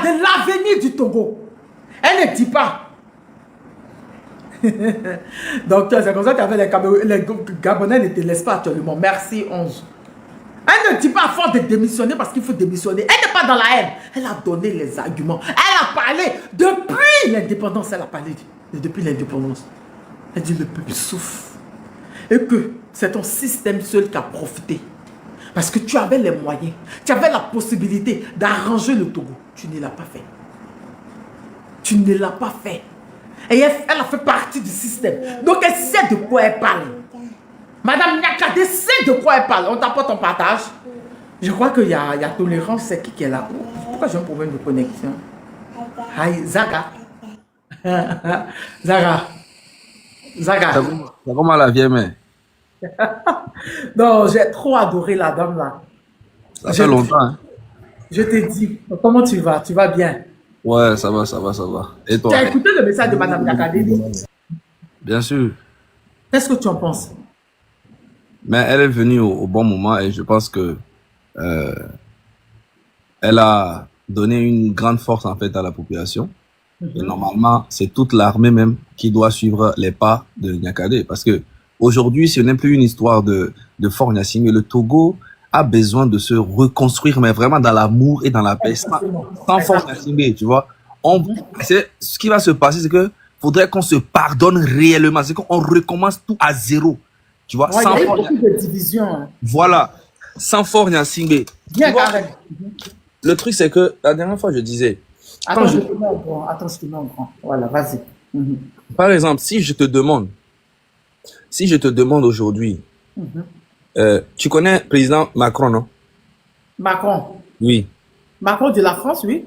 de l'avenir du Togo. Elle ne dit pas. Donc, c'est comme ça qu'avec les Gabonais ne te laissent pas actuellement. Merci, 11. Elle ne dit pas à force de démissionner parce qu'il faut démissionner. Elle n'est pas dans la haine. Elle a donné les arguments. Elle a parlé depuis l'indépendance. Elle a parlé depuis l'indépendance. Elle dit le peuple souffre. Et que c'est ton système seul qui a profité. Parce que tu avais les moyens. Tu avais la possibilité d'arranger le Togo. Tu ne l'as pas fait. Tu ne l'as pas fait. Et elle a fait partie du système. Donc elle sait de quoi elle parle. Madame Nyakade sait de quoi elle parle. On t'apporte ton partage. Je crois qu'il y a tolérance. C'est qui est là? Pourquoi j'ai un problème de connexion? Hi, Zaga. Zaga. Zaga. C'est comment la vieille mère? Non, j'ai trop adoré la dame là. Ça fait longtemps. Hein? Je te dis, comment tu vas? Tu vas bien? Ouais, ça va, ça va, ça va. Et toi? Tu as écouté le message de Madame Nyakade? Bien sûr. Qu'est-ce que tu en penses? Mais elle est venue au bon moment et je pense que elle a donné une grande force en fait à la population. Et normalement, c'est toute l'armée même qui doit suivre les pas de Nyakade. Parce que aujourd'hui, ce n'est plus une histoire de Fort Gnassingbé, mais le Togo a besoin de se reconstruire, mais vraiment dans l'amour et dans la paix, sans Fort Gnassingbé, tu vois. Ce qui va se passer, c'est que faudrait qu'on se pardonne réellement, c'est qu'on recommence tout à zéro, tu vois. Ouais, il y a eu beaucoup de divisions. Hein. Voilà, sans Fort Gnassingbé. Le truc, c'est que la dernière fois, je disais... Attends, je te mets en grand. Attends, je te mets en grand. Voilà, vas-y. Par exemple, si je te demande aujourd'hui, tu connais le président Macron, non? Macron? Oui. Macron de la France, oui.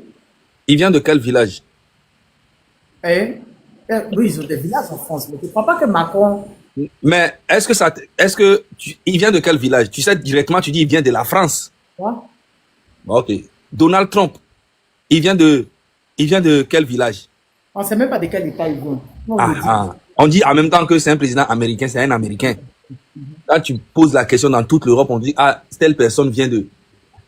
Il vient de quel village? Oui, ils ont des villages en France, mais tu ne crois pas que Macron... Mais il vient de quel village? Tu sais directement, tu dis il vient de la France. Quoi? Ok. Donald Trump, il vient de quel village? On ne sait même pas de quel état il vient. On dit en même temps que c'est un président américain, c'est un Américain. Quand tu poses la question dans toute l'Europe, on dit telle personne vient de...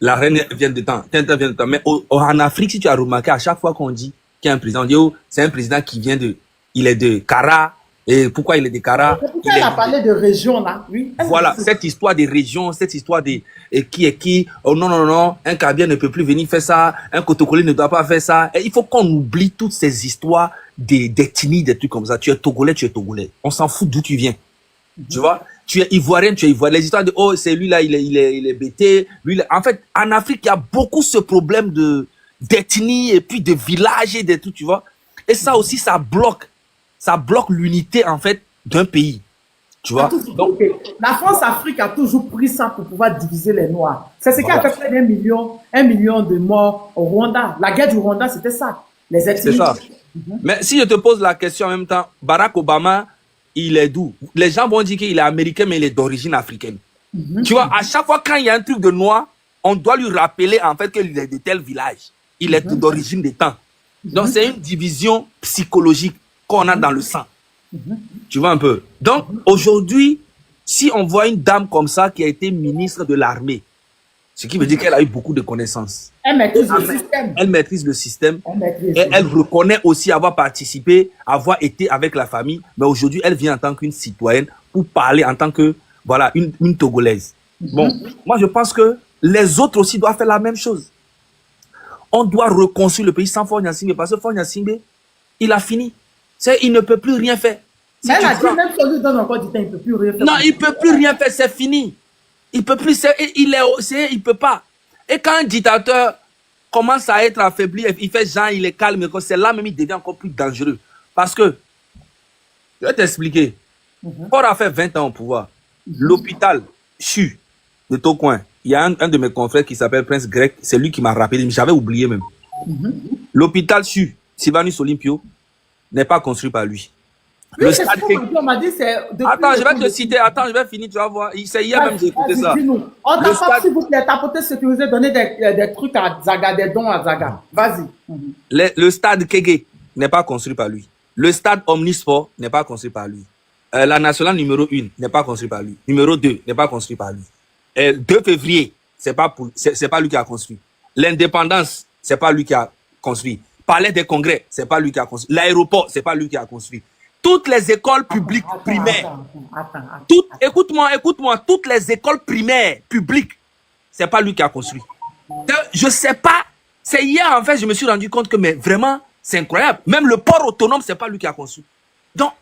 La reine vient de temps, telle vient de temps. Mais en Afrique, si tu as remarqué, à chaque fois qu'on dit qu'il y a un président, on dit c'est un président qui vient de... Il est de Kara. Et pourquoi il est de Kara? Pourquoi elle a parlé de région là? Oui. Voilà, cette histoire des régions, cette histoire de qui est qui. Oh non, non, non, un Kabia ne peut plus venir faire ça, un Kotokoli ne doit pas faire ça. Et il faut qu'on oublie toutes ces histoires d'ethnie, des trucs comme ça. Tu es Togolais, tu es Togolais. On s'en fout d'où tu viens. Tu vois? Tu es Ivoirien, tu es Ivoirien. Les histoires de c'est lui là, il est bêté. Lui, là. En fait, en Afrique, il y a beaucoup ce problème d'ethnie et puis de village et des trucs, tu vois. Et ça aussi, ça bloque l'unité en fait d'un pays. Tu vois? Donc, la France-Afrique a toujours pris ça pour pouvoir diviser les Noirs. C'est ce qui a fait près d'1 million de morts au Rwanda. La guerre du Rwanda, c'était ça. Les ethnies. C'est ça. Mais si je te pose la question en même temps, Barack Obama, il est d'où? Les gens vont dire qu'il est américain, mais il est d'origine africaine. Tu vois, à chaque fois quand il y a un truc de noir, on doit lui rappeler en fait qu'il est de tel village. Il est d'origine des temps. Donc c'est une division psychologique qu'on a dans le sang. Tu vois un peu. Donc, aujourd'hui, si on voit une dame comme ça qui a été ministre de l'armée, ce qui veut dire qu'elle a eu beaucoup de connaissances. Elle maîtrise le système. Elle maîtrise le système. Et elle reconnaît aussi avoir participé, avoir été avec la famille. Mais aujourd'hui, elle vient en tant qu'une citoyenne pour parler en tant que, voilà, une Togolaise. Bon, moi, je pense que les autres aussi doivent faire la même chose. On doit reconstruire le pays sans Fort Gnassingbé parce que Fort Gnassingbé, il a fini. Il ne peut plus rien faire. Si elle a dit, même si on lui donne encore du temps, il ne peut plus rien faire. Non, il ne peut plus rien faire, c'est fini. Il peut plus, il peut pas. Et quand un dictateur commence à être affaibli, il fait genre, il est calme, c'est là même il devient encore plus dangereux. Parce que, je vais t'expliquer. Ford a fait 20 ans au pouvoir. L'hôpital CHU de Tocoin, il y a un de mes confrères qui s'appelle Prince Grec, c'est lui qui m'a rappelé, j'avais oublié même. L'hôpital CHU, Sylvanus Olympio, n'est pas construit par lui. Oui, le stade on m'a dit c'est... Attends, je vais te citer, attends, je vais finir, tu vas voir. C'est hier même j'ai écouté ça. On t'a pas, s'il vous plaît, tapoter sécurisé, donner des trucs à Zaga, des dons à Zaga. Vas-y. Le stade Kégué n'est pas construit par lui. Le stade Omnisport n'est pas construit par lui. La nationale numéro 1 n'est pas construit par lui. Numéro 2 n'est pas construit par lui. 2 février, c'est pas lui qui a construit. L'indépendance, c'est pas lui qui a construit. Palais des Congrès, c'est pas lui qui a construit. L'aéroport, c'est pas lui qui a construit. Toutes les écoles publiques primaires. Écoute-moi, toutes les écoles primaires publiques, c'est pas lui qui a construit. Je sais pas. C'est hier, en fait, je me suis rendu compte que, mais vraiment, c'est incroyable. Même le port autonome, c'est pas lui qui a construit. Donc,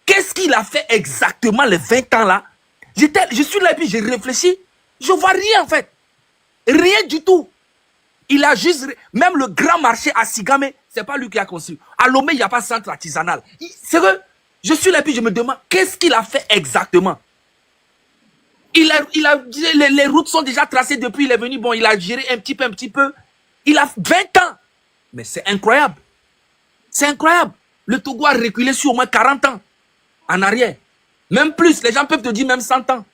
qu'est-ce qu'il a fait exactement les 20 ans là? Je suis là et puis j'ai réfléchi. Je vois rien, en fait. Rien du tout. Il a juste... Même le grand marché à Sigame, c'est pas lui qui a construit. À Lomé, il n'y a pas de centre artisanal. C'est vrai. Je suis là et puis je me demande, qu'est-ce qu'il a fait exactement? Les routes sont déjà tracées depuis il est venu. Bon, il a géré un petit peu. Il a 20 ans. Mais c'est incroyable. C'est incroyable. Le Togo a reculé sur au moins 40 ans en arrière. Même plus. Les gens peuvent te dire même 100 ans.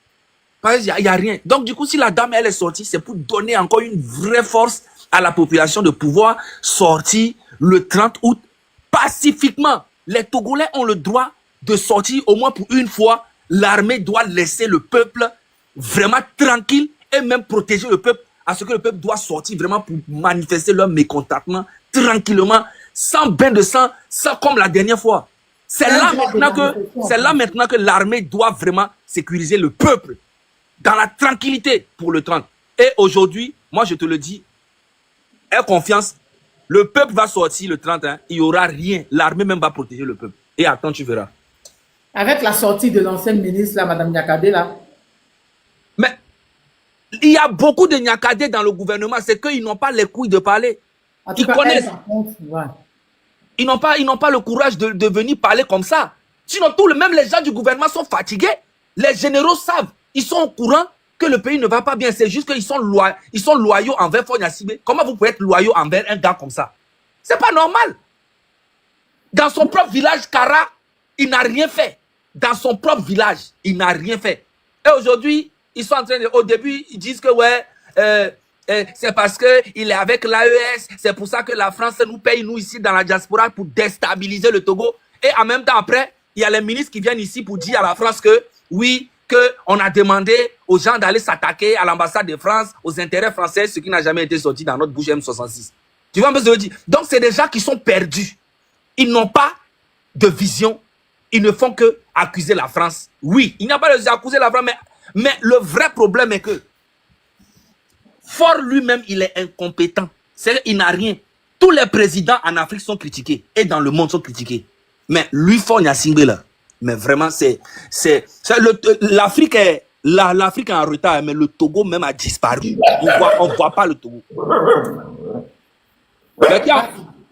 Parce qu'il n'y a rien. Donc, du coup, si la dame, elle est sortie, c'est pour donner encore une vraie force à la population de pouvoir sortir le 30 août pacifiquement. Les Togolais ont le droit de sortir au moins pour une fois. L'armée doit laisser le peuple vraiment tranquille et même protéger le peuple à ce que le peuple doit sortir vraiment pour manifester leur mécontentement tranquillement, sans bain de sang, sans comme la dernière fois. C'est là maintenant que l'armée doit vraiment sécuriser le peuple dans la tranquillité pour le 30. Et aujourd'hui, moi je te le dis, aie confiance, le peuple va sortir le 30, hein, il n'y aura rien. L'armée même va protéger le peuple. Et attends, tu verras. Avec la sortie de l'ancienne ministre, là, Mme Nyakade, là. Mais il y a beaucoup de Nyakade dans le gouvernement, c'est qu'ils n'ont pas les couilles de parler. Ils connaissent. Ils n'ont pas le courage de venir parler comme ça. Sinon, même les gens du gouvernement sont fatigués. Les généraux savent, ils sont au courant que le pays ne va pas bien. C'est juste qu'ils sont loyaux envers Faure Gnassingbé. Comment vous pouvez être loyaux envers un gars comme ça? C'est pas normal. Dans son propre village, Kara, il n'a rien fait. Dans son propre village, il n'a rien fait. Et aujourd'hui, ils sont en train de... Au début, ils disent que ouais, c'est parce qu'il est avec l'AES. C'est pour ça que la France nous paye, nous, ici, dans la diaspora, pour déstabiliser le Togo. Et en même temps, après, il y a les ministres qui viennent ici pour dire à la France que, oui, qu'on a demandé aux gens d'aller s'attaquer à l'ambassade de France, aux intérêts français, ce qui n'a jamais été sorti dans notre bouche M66. Tu vois un peu ce que je veux dire? Donc, c'est des gens qui sont perdus. Ils n'ont pas de vision. Ils ne font que accuser la France. Oui, il n'y a pas de accuser la France, mais le vrai problème est que Faure lui-même, il est incompétent. Il n'a rien. Tous les présidents en Afrique sont critiqués et dans le monde sont critiqués. Mais lui, Faure Gnassingbé, là, mais vraiment, l'Afrique est en retard, mais le Togo même a disparu. On ne voit pas le Togo. Mais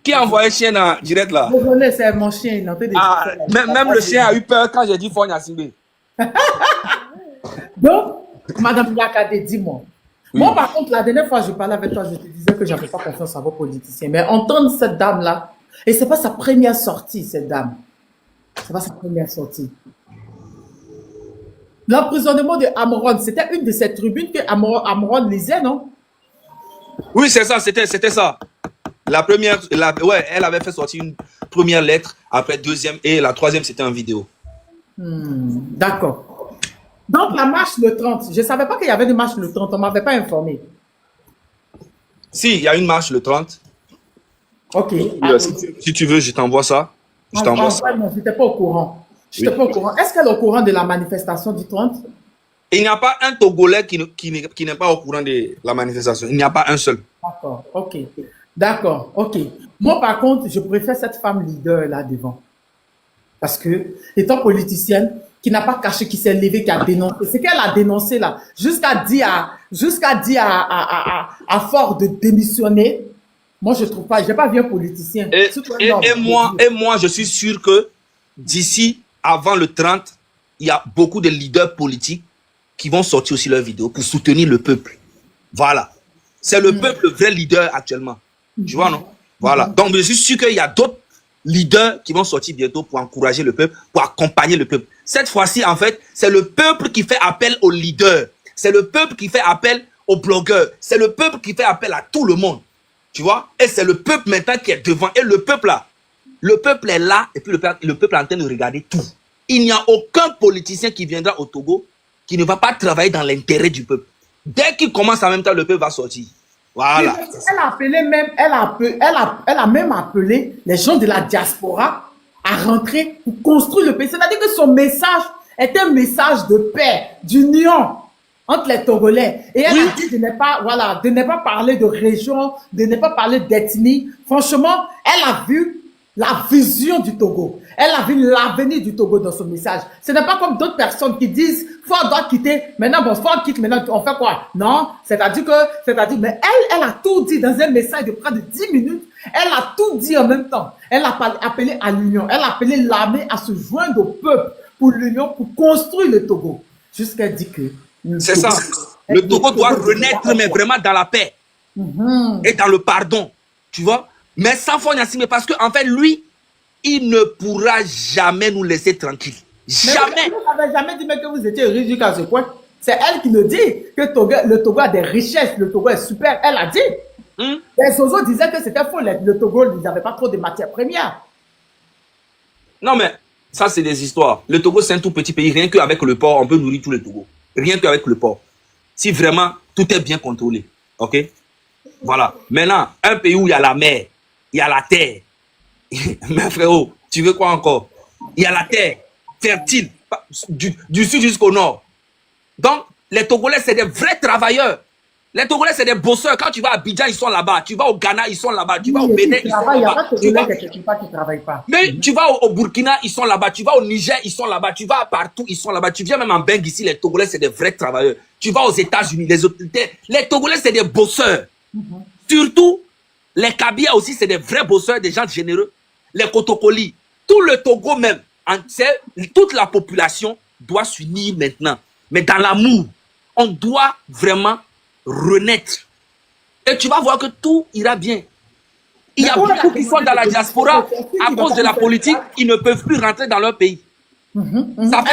qui a envoyé le chien en direct là? Désolé, c'est mon chien. Même le chien a eu peur quand j'ai dit Faure Gnassingbé. Donc, Madame Nyakade, dis-moi. Oui. Moi, par contre, la dernière fois que je parlais avec toi, je te disais que je n'avais pas confiance à vos politiciens. Mais entendre cette dame-là, et ce n'est pas sa première sortie, cette dame. Ce n'est pas sa première sortie. L'emprisonnement de Amoron, c'était une de ces tribunes que Amoron lisait, non? Oui, c'est ça, c'était ça. La première, ouais, elle avait fait sortir une première lettre, après deuxième, et la troisième, c'était en vidéo. D'accord. Donc, la marche le 30, je ne savais pas qu'il y avait une marche le 30, on ne m'avait pas informé. Si, il y a une marche le 30. Ok. Si tu veux, je t'envoie ça. Je t'envoie ça. Non, je n'étais pas au courant. Je n'étais pas au courant. Est-ce qu'elle est au courant de la manifestation du 30? Il n'y a pas un Togolais qui n'est pas au courant de la manifestation. Il n'y a pas un seul. D'accord, ok. D'accord, ok. Moi, par contre, je préfère cette femme leader là devant. Parce que, étant politicienne, qui n'a pas caché, qui s'est levée, qui a dénoncé, c'est qu'elle a dénoncé là, jusqu'à dire à Faure de démissionner. Moi, je trouve pas, je n'ai pas vu un politicien. Et moi, je suis sûr que d'ici, avant le 30, il y a beaucoup de leaders politiques qui vont sortir aussi leurs vidéos pour soutenir le peuple. Voilà. C'est le peuple le vrai leader actuellement. Tu vois, non? Voilà. Donc, je suis sûr qu'il y a d'autres leaders qui vont sortir bientôt pour encourager le peuple, pour accompagner le peuple. Cette fois-ci, en fait, c'est le peuple qui fait appel aux leaders. C'est le peuple qui fait appel aux blogueurs. C'est le peuple qui fait appel à tout le monde. Tu vois? Et c'est le peuple maintenant qui est devant. Et le peuple là, le peuple est là et puis le peuple est en train de regarder tout. Il n'y a aucun politicien qui viendra au Togo qui ne va pas travailler dans l'intérêt du peuple. Dès qu'il commence en même temps, le peuple va sortir. Voilà. Elle a appelé même, elle a même appelé les gens de la diaspora à rentrer pour construire le pays. C'est-à-dire que son message est un message de paix, d'union entre les Togolais. Et elle a dit de ne pas, voilà, de ne pas parler de région, de ne pas parler d'ethnie. Franchement, elle a vu la vision du Togo. Elle a vu l'avenir du Togo dans son message. Ce n'est pas comme d'autres personnes qui disent, faut doit quitter. Maintenant, bon, faut quitte, maintenant, on fait quoi? Non. C'est-à-dire, mais elle a tout dit dans un message de près de 10 minutes. Elle a tout dit en même temps. Elle a appelé à l'union. Elle a appelé l'armée à se joindre au peuple pour l'union, pour construire le Togo. Jusqu'à dire que c'est ça. Le Togo doit renaître, mais vraiment dans la paix et dans le pardon. Tu vois? Mais sans Faure Gnassingbé, parce qu'en fait, lui, il ne pourra jamais nous laisser tranquilles. Jamais. Vous n'avez jamais dit que vous étiez riche jusqu'à ce point. C'est elle qui le dit, que le Togo a des richesses, le Togo est super. Elle a dit. Les Zozo disaient que c'était faux. Le Togo, ils n'avaient pas trop de matières premières. Non, mais ça, c'est des histoires. Le Togo, c'est un tout petit pays. Rien qu'avec le port, on peut nourrir tout le Togo. Rien qu'avec le port. Si vraiment tout est bien contrôlé. OK? Voilà. Maintenant, un pays où il y a la mer, il y a la terre. Mais frérot, tu veux quoi encore? Il y a la terre fertile, du sud jusqu'au nord. Donc, les Togolais, c'est des vrais travailleurs. Les Togolais, c'est des bosseurs. Quand tu vas à Abidjan, ils sont là-bas. Tu vas au Ghana, ils sont là-bas. Tu vas au Bénin, ils sont là-bas. Il n'y a pas de Togolais qui ne travaillent pas. Mais tu vas au Burkina, ils sont là-bas. Tu vas au Niger, ils sont là-bas. Tu vas partout, ils sont là-bas. Tu viens même en Beng ici, les Togolais, c'est des vrais travailleurs. Tu vas aux États-Unis, les Togolais, c'est des bosseurs. Surtout, les Kabia aussi, c'est des vrais bosseurs, des gens généreux. Les Kotokoli, tout le Togo même, toute la population doit s'unir maintenant. Mais dans l'amour, on doit vraiment renaître. Et tu vas voir que tout ira bien. Il y a beaucoup qui sont dans la diaspora à cause de la politique, ils ne peuvent plus rentrer dans leur pays. Ça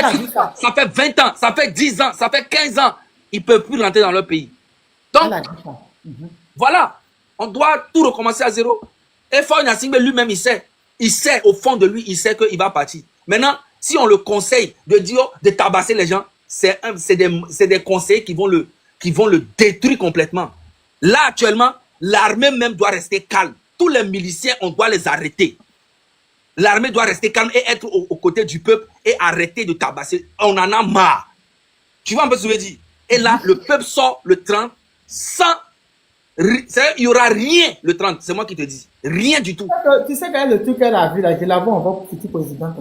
fait 20 ans, ça fait 10 ans, ça fait 15 ans, ils ne peuvent plus rentrer dans leur pays. Donc, voilà, on doit tout recommencer à zéro. Et Faure Gnassingbé lui-même, il sait au fond de lui, il sait qu'il va partir. Maintenant, si on le conseille de dire, de tabasser les gens, c'est des conseils qui vont le détruire complètement. Là, actuellement, l'armée même doit rester calme. Tous les miliciens, on doit les arrêter. L'armée doit rester calme et être aux côtés du peuple et arrêter de tabasser. On en a marre. Tu vois un peu ce que je veux dire? Et là, le peuple sort le 30 sans... Il n'y aura rien le 30, c'est moi qui te dis. Rien du tout. Tu sais quel est le truc qu'elle a vu là? Je la vois en voit petit président.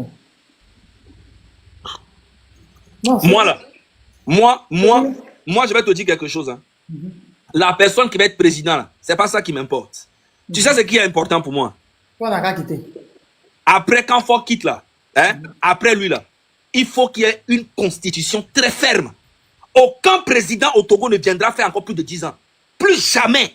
Moi, je vais te dire quelque chose. Hein. La personne qui va être président, c'est pas ça qui m'importe. Tu sais ce qui est important pour moi? Après, quand Faure quitte là, après lui là, il faut qu'il y ait une constitution très ferme. Aucun président au Togo ne viendra faire encore plus de 10 ans. Plus jamais.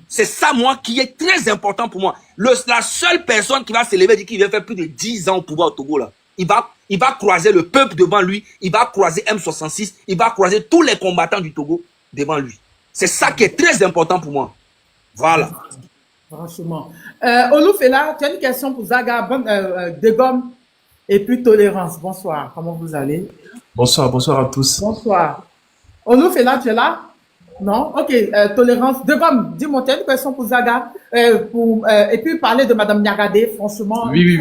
C'est ça, moi, qui est très important pour moi. La seule personne qui va s'élever et dire qu'il va faire plus de 10 ans au pouvoir au Togo, là, il va croiser le peuple devant lui, il va croiser M66, il va croiser tous les combattants du Togo devant lui. C'est ça qui est très important pour moi. Voilà. Franchement. Oloufela, tu as une question pour Zaga, Degom et puis Tolérance. Bonsoir, comment vous allez? Bonsoir, bonsoir à tous. Bonsoir. Oloufela, tu es là? Non? Ok, Tolérance. Degom, dis-moi, tu as une question pour Zaga et puis parler de Madame Niagadé, franchement. Oui,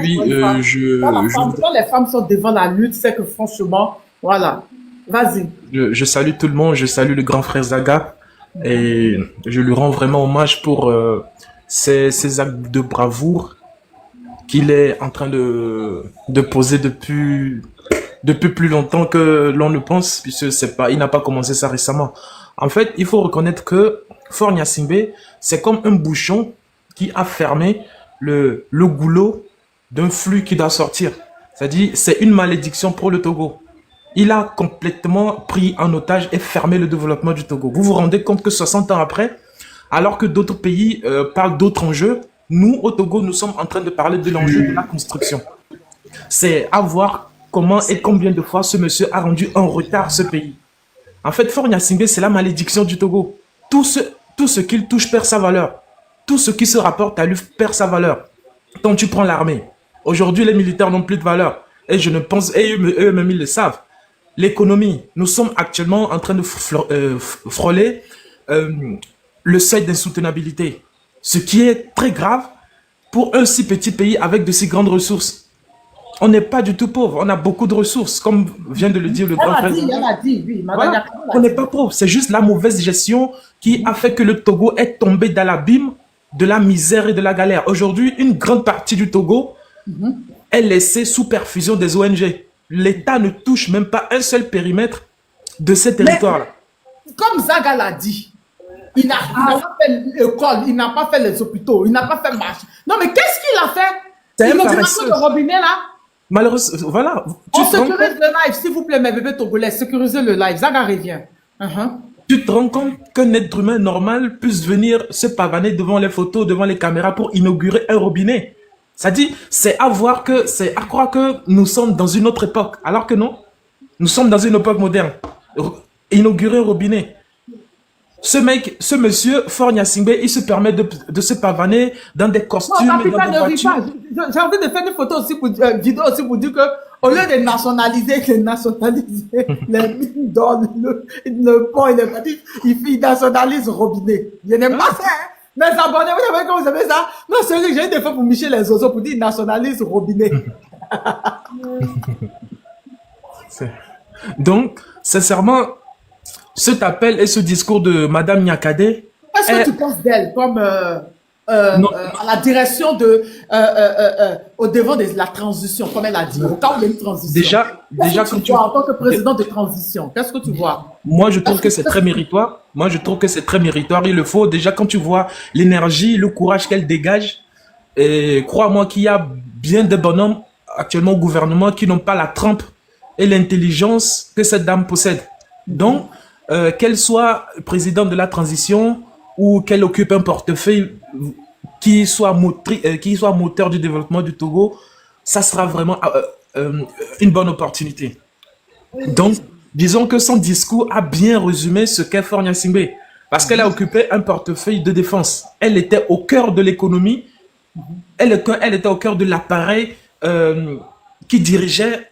Quand les femmes sont devant la lutte, c'est que franchement, voilà. Vas-y. Je salue tout le monde, je salue le grand frère Zaga et je lui rends vraiment hommage pour ces actes de bravoure qu'il est en train de poser depuis plus longtemps que l'on ne pense, puisque il n'a pas commencé ça récemment. En fait, il faut reconnaître que Faure Gnassingbé, c'est comme un bouchon qui a fermé le goulot d'un flux qui doit sortir. C'est-à-dire, c'est une malédiction pour le Togo. Il a complètement pris en otage et fermé le développement du Togo. Vous vous rendez compte que 60 ans après, alors que d'autres pays parlent d'autres enjeux, nous, au Togo, nous sommes en train de parler de l'enjeu de la construction. C'est à voir comment et combien de fois ce monsieur a rendu en retard ce pays. En fait, Faure Gnassingbé, c'est la malédiction du Togo. Tout ce qu'il touche perd sa valeur. Tout ce qui se rapporte à lui perd sa valeur. Quand tu prends l'armée, aujourd'hui, les militaires n'ont plus de valeur. Et je ne pense, et eux-mêmes, ils le savent. L'économie, nous sommes actuellement en train de frôler le seuil d'insoutenabilité. Ce qui est très grave pour un si petit pays avec de si grandes ressources. On n'est pas du tout pauvre, on a beaucoup de ressources, comme vient de le dire le grand frère. Elle a dit, oui. Madame Voilà. On n'est pas pauvre, c'est juste la mauvaise gestion qui a fait que le Togo est tombé dans l'abîme de la misère et de la galère. Aujourd'hui, une grande partie du Togo est laissée sous perfusion des ONG. L'État ne touche même pas un seul périmètre de ces territoires-là. Comme Zaga l'a dit, il n'a pas fait l'école, il n'a pas fait les hôpitaux, il n'a pas fait marche. Non, mais qu'est-ce qu'il a fait? C'est Il un nous dit paresseux. le robinet là. Malheureusement, voilà. On sécurise le live, s'il vous plaît, mes bébés togolais, sécurisez le live. Zaga revient. Tu te rends compte qu'un être humain normal puisse venir se pavaner devant les photos, devant les caméras pour inaugurer un robinet. Ça dit, c'est à croire que nous sommes dans une autre époque. Alors que non, nous sommes dans une époque moderne. Inaugurer un robinet. Ce monsieur, Faure Gnassingbé, il se permet de se pavaner dans des costumes, Non, dans des ne ris voitures. pas. J'ai envie de faire des photos aussi pour vidéo aussi pour dire que au lieu de nationaliser les mines d'or, le pont et les bâtiments, il nationalise robinet. Je n'aime pas ça. Hein. Mes abonnés, vous savez comment vous savez ça? Non, c'est vrai que j'ai eu des fois pour Michel les oiseaux pour dire nationalise robinet. Donc, sincèrement, cet appel et ce discours de Madame Nyakade. Est-ce que tu penses d'elle comme à la direction au devant de la transition, comme elle a dit, au cas où il y a une transition? Déjà quand tu vois en tant que président de transition, qu'est-ce que tu vois? Moi, je trouve que c'est très méritoire. Moi, je trouve que c'est très méritoire. Il le faut. Déjà, quand tu vois l'énergie, le courage qu'elle dégage, et crois-moi qu'il y a bien des bonhommes actuellement au gouvernement qui n'ont pas la trempe et l'intelligence que cette dame possède. Donc, qu'elle soit présidente de la transition ou qu'elle occupe un portefeuille qui soit moteur du développement du Togo, ça sera vraiment une bonne opportunité. Donc, disons que son discours a bien résumé ce qu'est Faure Gnassingbé. Parce qu'elle a occupé un portefeuille de défense. Elle était au cœur de l'économie. Elle était au cœur de l'appareil qui dirigeait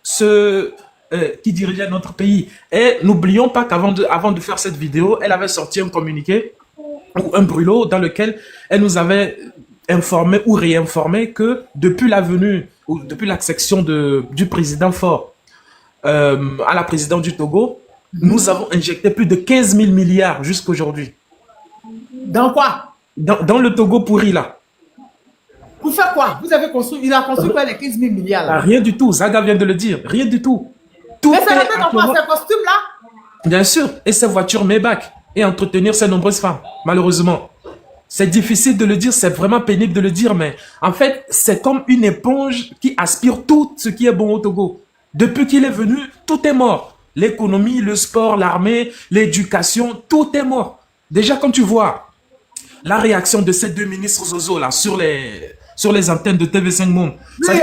notre pays. Et n'oublions pas qu'avant de faire cette vidéo, elle avait sorti un communiqué ou un brûlot dans lequel elle nous avait informé ou réinformé que depuis la venue ou depuis l'accession du président Faure à la présidence du Togo, nous avons injecté plus de 15 000 milliards jusqu'à aujourd'hui. Dans quoi? Dans le Togo pourri là. Pour faire quoi? Vous avez construit, il a construit quoi les 15 000 milliards là? Rien du tout, Zaga vient de le dire, rien du tout. Mais ça va dans quoi, ces costumes là? Bien sûr, et ses voitures Maybach, et entretenir ses nombreuses femmes, malheureusement. C'est difficile de le dire, c'est vraiment pénible de le dire, mais en fait, c'est comme une éponge qui aspire tout ce qui est bon au Togo. Depuis qu'il est venu, tout est mort. L'économie, le sport, l'armée, l'éducation, tout est mort. Déjà, quand tu vois la réaction de ces deux ministres Zozo là sur les antennes de TV5 Monde. Oui,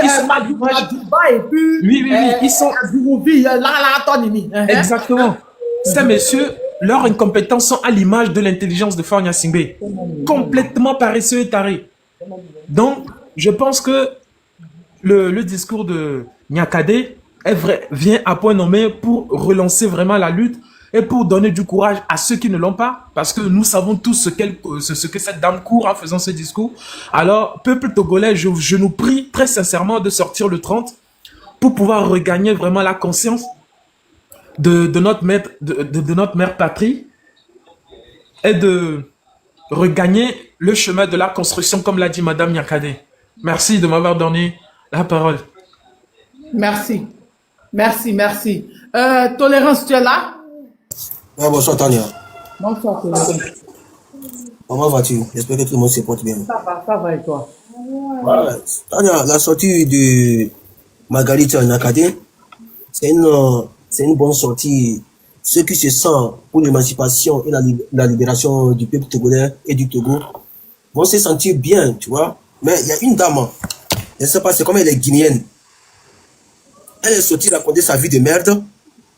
et puis, oui, ils sont... Exactement. Ces messieurs, leurs incompétences sont à l'image de l'intelligence de Faure Gnassingbé. Complètement paresseux et tarés. Donc, je pense que le discours de Nyakade vient à point nommé pour relancer vraiment la lutte et pour donner du courage à ceux qui ne l'ont pas, parce que nous savons tous ce que cette dame court en faisant ce discours. Alors, peuple togolais, je nous prie très sincèrement de sortir le 30 pour pouvoir regagner vraiment la conscience de notre mère patrie et de regagner le chemin de la construction, comme l'a dit Madame Nyakade. Merci de m'avoir donné la parole. Merci. Tolérance, tu es là? Ah, bonsoir Tania. Bonsoir Tolérance. Comment vas-tu? J'espère que tout le monde se porte bien. Ça va et toi? Ouais. Tania, la sortie de Margarita Nyakade, c'est une bonne sortie. Ceux qui se sentent pour l'émancipation et la libération du peuple togolais et du Togo vont se sentir bien, tu vois. Mais il y a une dame, je ne sais pas, c'est comme elle est guinéenne. Elle est sortie raconter sa vie de merde.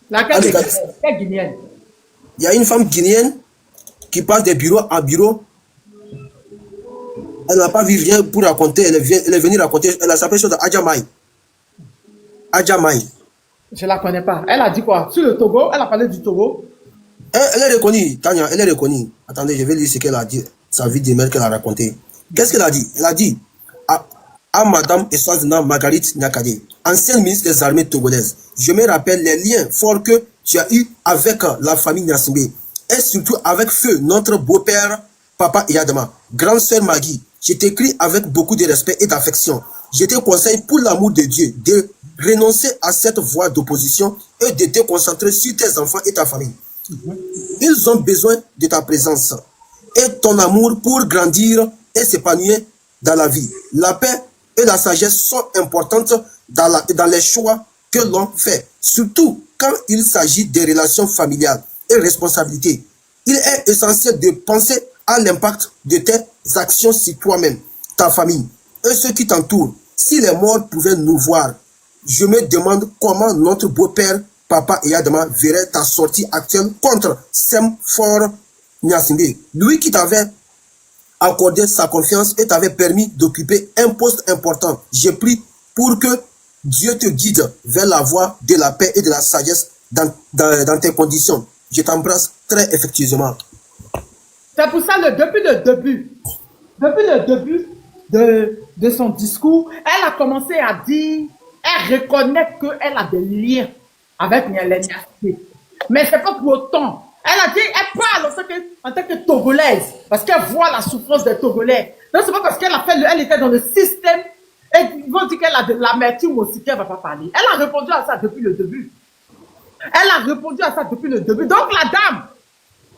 Laquelle guinéenne? Il y a une femme guinéenne qui passe de bureau en bureau. Elle n'a pas vu rien pour raconter. Elle est venue raconter. Elle a s'appelée chose Adjamai. Adjamai. Je ne la connais pas. Elle a dit quoi? Sur le Togo? Elle a parlé du Togo? Elle est reconnue, Tania, elle est reconnue. Attendez, je vais lire ce qu'elle a dit, sa vie d'email qu'elle a raconté. Qu'est-ce qu'elle a dit? Elle a dit à Madame Eswazina Marguerite Nyakade, ancienne ministre des armées togolaises, je me rappelle les liens forts que tu as eus avec la famille Nyassimbe et surtout avec feu notre beau-père, Papa Yadama, grande sœur Magui. Je t'écris avec beaucoup de respect et d'affection. Je te conseille pour l'amour de Dieu de renoncer à cette voie d'opposition et de te concentrer sur tes enfants et ta famille. Ils ont besoin de ta présence et ton amour pour grandir et s'épanouir dans la vie. La paix et la sagesse sont importantes dans les choix que l'on fait, surtout quand il s'agit des relations familiales et responsabilités. Il est essentiel de penser à l'impact de tes actions sur toi-même, ta famille et ceux qui t'entourent. Si les morts pouvaient nous voir, je me demande comment notre beau-père, Papa Yadama, verrait ta sortie actuelle contre Semfort Nyassimbe, lui qui t'avait accordé sa confiance et t'avait permis d'occuper un poste important. Je prie pour que Dieu te guide vers la voie de la paix et de la sagesse dans tes conditions. Je t'embrasse très effectueusement. C'est pour ça que depuis le début de son discours, elle a commencé à dire, elle reconnaît qu'elle a des liens avec les Nyassimbe. Mais c'est pas pour autant. Elle a dit, elle parle en tant que Togolaise, parce qu'elle voit la souffrance des Togolais. Donc c'est pas parce qu'elle a fait, elle était dans le système, et ils vont dire qu'elle a de l'amertume aussi, qu'elle va pas parler. Elle a répondu à ça depuis le début. Donc la dame,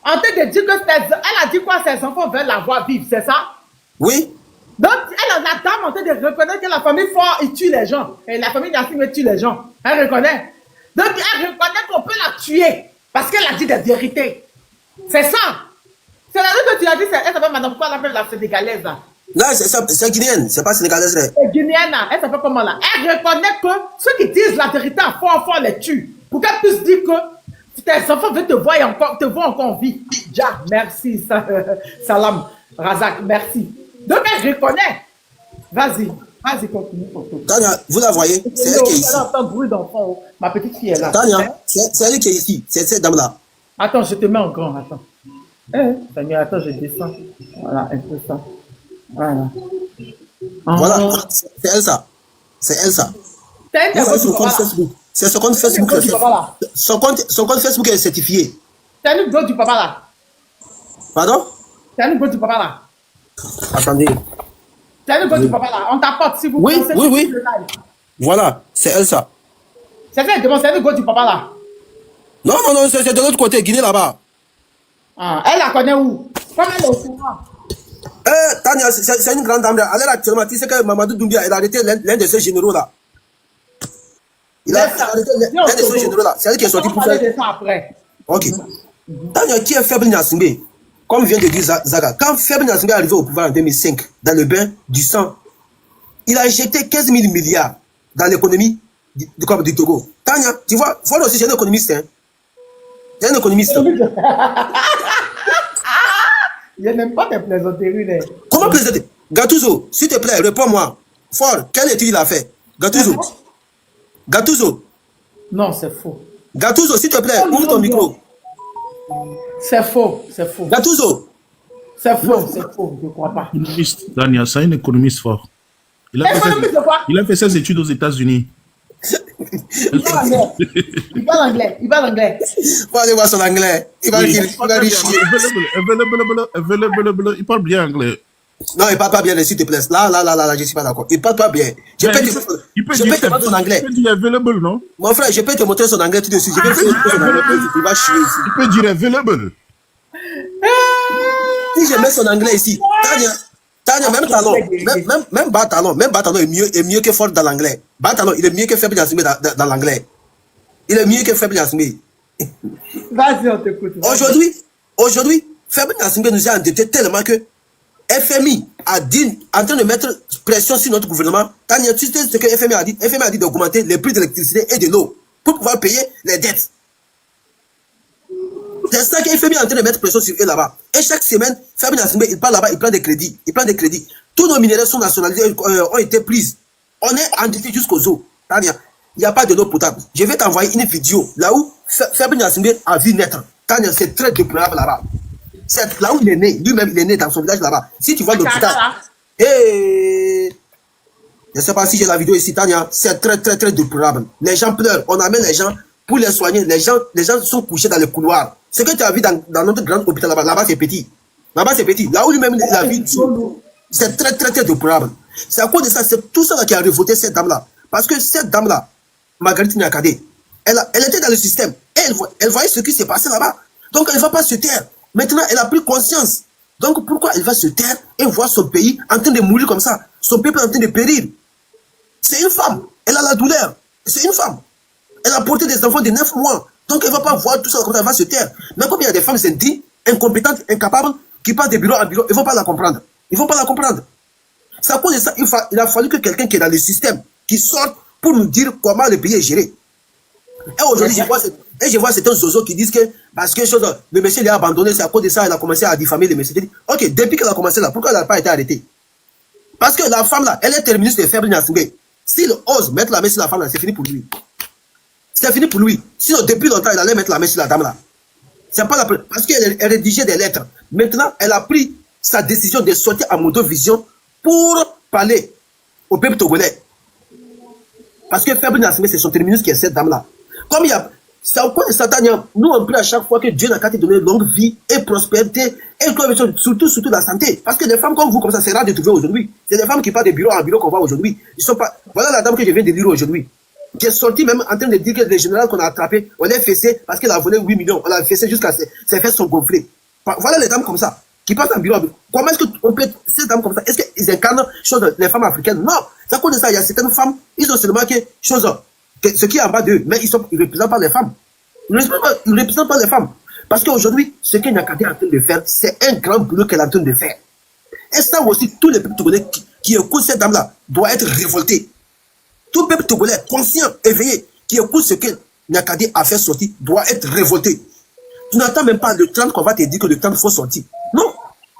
en train de dire que elle a dit quoi, ses enfants veulent la voir vivre, c'est ça? Oui. Donc la dame en train de reconnaître que la famille Fort, il tue les gens. Et la famille Nyassimbe tue les gens. Elle reconnaît. Donc elle reconnaît qu'on peut la tuer. Parce qu'elle a dit des vérités. C'est ça. C'est la chose que tu as dit, elle s'appelle Madame quoi, elle appelle la sénégalaise là. Là, c'est guinéenne, c'est pas sénégalaise. C'est guinéenne là, elle s'appelle comment là? Elle reconnaît que ceux qui disent la vérité à fort les tuent. Pour qu'elle puisse dire que tes enfants veulent te voir encore en vie. Ja, merci, Salam Razak, merci. Donc elle reconnaît. Vas-y, continue. Tania, vous la voyez? C'est elle qui est ici. Elle entend bruit d'enfant. Ma petite fille est là. Tania, c'est elle qui est ici. C'est cette dame-là. Attends, je te mets en grand, attends. Tania, attends, je descends. Voilà, un peu ça. Voilà. Voilà, c'est elle ça. C'est elle ça. C'est son compte Facebook. C'est son compte Facebook. Son compte Facebook est certifié. C'est une vidéo du papa là. Pardon? C'est une vidéo du papa là. Attendez. C'est une vidéo du papa là. On t'apporte si vous Oui. Voilà, c'est elle ça. C'est ça, c'est une vidéo du papa là. Non, c'est de l'autre côté, Guinée là-bas. Ah, elle la connaît où? Comme elle est au courant. Tania, c'est une grande dame. Elle est actuellement, tu sais que Mamadou Doumbia, il a arrêté l'un de ces généraux là. Il a arrêté l'un de ces généraux là. C'est elle qui est sortie pour faire. De ça après. Ok. Tania, qui est faible Nyassimbe, comme vient de dire Zaga, quand faible Nyassimbe est arrivé au pouvoir en 2005, dans le bain du sang, il a injecté 15 000 milliards dans l'économie du Togo. Tania, tu vois, voilà aussi, c'est un économiste. Hein. C'est un économiste. Je n'aime pas tes plaisanteries. Là. Comment plaisanter? Gattuso, s'il te plaît, réponds-moi. Fort, quelle étude il a fait? Gattuso. Non, c'est faux. Gattuso, s'il te plaît, ouvre ton micro. C'est faux. Gattuso. C'est faux, je ne crois pas. Économiste, Daniel, c'est un économiste fort. Il a fait ses études aux États-Unis. Il parle anglais. Faut aller voir son anglais. Il va chier. Il parle bien anglais. Non, il parle pas bien, s'il te plaît. Là, je suis pas d'accord. Il parle pas bien. Je peux te montrer son anglais. Il peut dire available, non? Mon frère, je peux te montrer son anglais tout de suite. Je peux te montrer son anglais. Il va chier ici. Il peut dire available. Si je mets son anglais ici, Tania, même talon, même bas talon est mieux que fort dans l'anglais. Bas talon, il est mieux que faible dans l'anglais. Il est mieux que faible Nyassimbe. Vas-y, on t'écoute. Aujourd'hui, faible Nyassimbe nous a endettés tellement que FMI a dit, en train de mettre pression sur notre gouvernement. Tania, tu sais ce que FMI a dit? FMI a dit d'augmenter les prix de l'électricité et de l'eau pour pouvoir payer les dettes. C'est ça que FMI est en train de mettre pression sur eux là-bas. Et chaque semaine, Fabien Nyassimbe, il part là-bas, il prend des crédits. Tous nos minéraux sont nationalisés, ont été pris. On est endetté jusqu'aux eaux. Il n'y a pas de l'eau potable. Je vais t'envoyer une vidéo là où Fabien Nyassimbe a vu naître. Tania, c'est très déplorable là-bas. C'est là où il est né. Lui-même, il est né dans son village là-bas. Si tu vois l'hôpital. Et je ne sais pas si j'ai la vidéo ici, Tania. C'est très, très, très déplorable. Les gens pleurent. On amène les gens pour les soigner. Les gens sont couchés dans les couloirs. Ce que tu as vu dans notre grand hôpital là-bas, là-bas c'est petit. Là-bas c'est petit. Là où lui-même la vie, c'est très, très, très déplorable. C'est à cause de ça, c'est tout ça là qui a révolté cette dame-là. Parce que cette dame-là, Marguerite Niakate, elle était dans le système. Et elle voyait ce qui s'est passé là-bas. Donc elle ne va pas se taire. Maintenant, elle a pris conscience. Donc pourquoi elle va se taire et voir son pays en train de mourir comme ça? Son peuple en train de périr. C'est une femme. Elle a la douleur. C'est une femme. Elle a porté des enfants de 9 mois. Donc elle ne va pas voir tout ça comme ça, elle va se taire. Mais comme il y a des femmes indignes, incompétentes, incapables, qui passent de bureau en bureau, ils ne vont pas la comprendre. Ils ne vont pas la comprendre. C'est à cause de ça, il a fallu que quelqu'un qui est dans le système, qui sorte pour nous dire comment le pays est géré. Et aujourd'hui, je vois certains zozos qui disent que parce que le monsieur l'a abandonné, c'est à cause de ça, il a commencé à diffamer le monsieur. Ok, depuis qu'elle a commencé là, pourquoi elle n'a pas été arrêtée? Parce que la femme là, elle est terminus de Fabre Gnassingbé. S'il ose mettre la main sur la femme là, c'est fini pour lui. C'est fini pour lui. Sinon, depuis longtemps, il allait mettre la main sur la dame là. C'est pas la première. Parce qu'elle rédigeait des lettres. Maintenant, elle a pris sa décision de sortir à Motovision pour parler au peuple togolais. Parce que Fabre Gnassingbé, c'est son terminus qui est cette dame là. Comme il y a. C'est au point de Satania, nous on prie à chaque fois que Dieu n'a qu'à te donner longue vie et prospérité et surtout la santé. Parce que des femmes comme vous, comme ça, c'est rare de trouver aujourd'hui. C'est des femmes qui partent de bureau en bureau qu'on voit aujourd'hui. Ils sont pas. Voilà la dame que je viens de lire aujourd'hui. Qui est sortie même en train de dire que le général qu'on a attrapé, on l'a fessé parce qu'il a volé 8 millions. On l'a fessé jusqu'à ses fesses sont gonflées. Voilà les dames comme ça, qui passent en bureau. Comment est-ce qu'on peut. Ces dames comme ça, est-ce qu'ils incarnent les femmes africaines? Non. C'est à cause de ça, il y a certaines femmes, ils ont seulement ce qui est en bas d'eux, mais ils ne représentent pas les femmes. Ils ne représentent pas les femmes. Parce qu'aujourd'hui, ce que Niakate est en train de faire, c'est un grand boulot qu'elle est en train de faire. Et ça aussi, tous les peuples togolais qui écoutent cette dame-là doivent être révoltés. Tout peuple togolais, conscient, éveillé, qui écoute ce que Niakate a fait sortir, doit être révolté. Tu n'attends même pas le 30 qu'on va te dire que le 30 faut sortir. Non,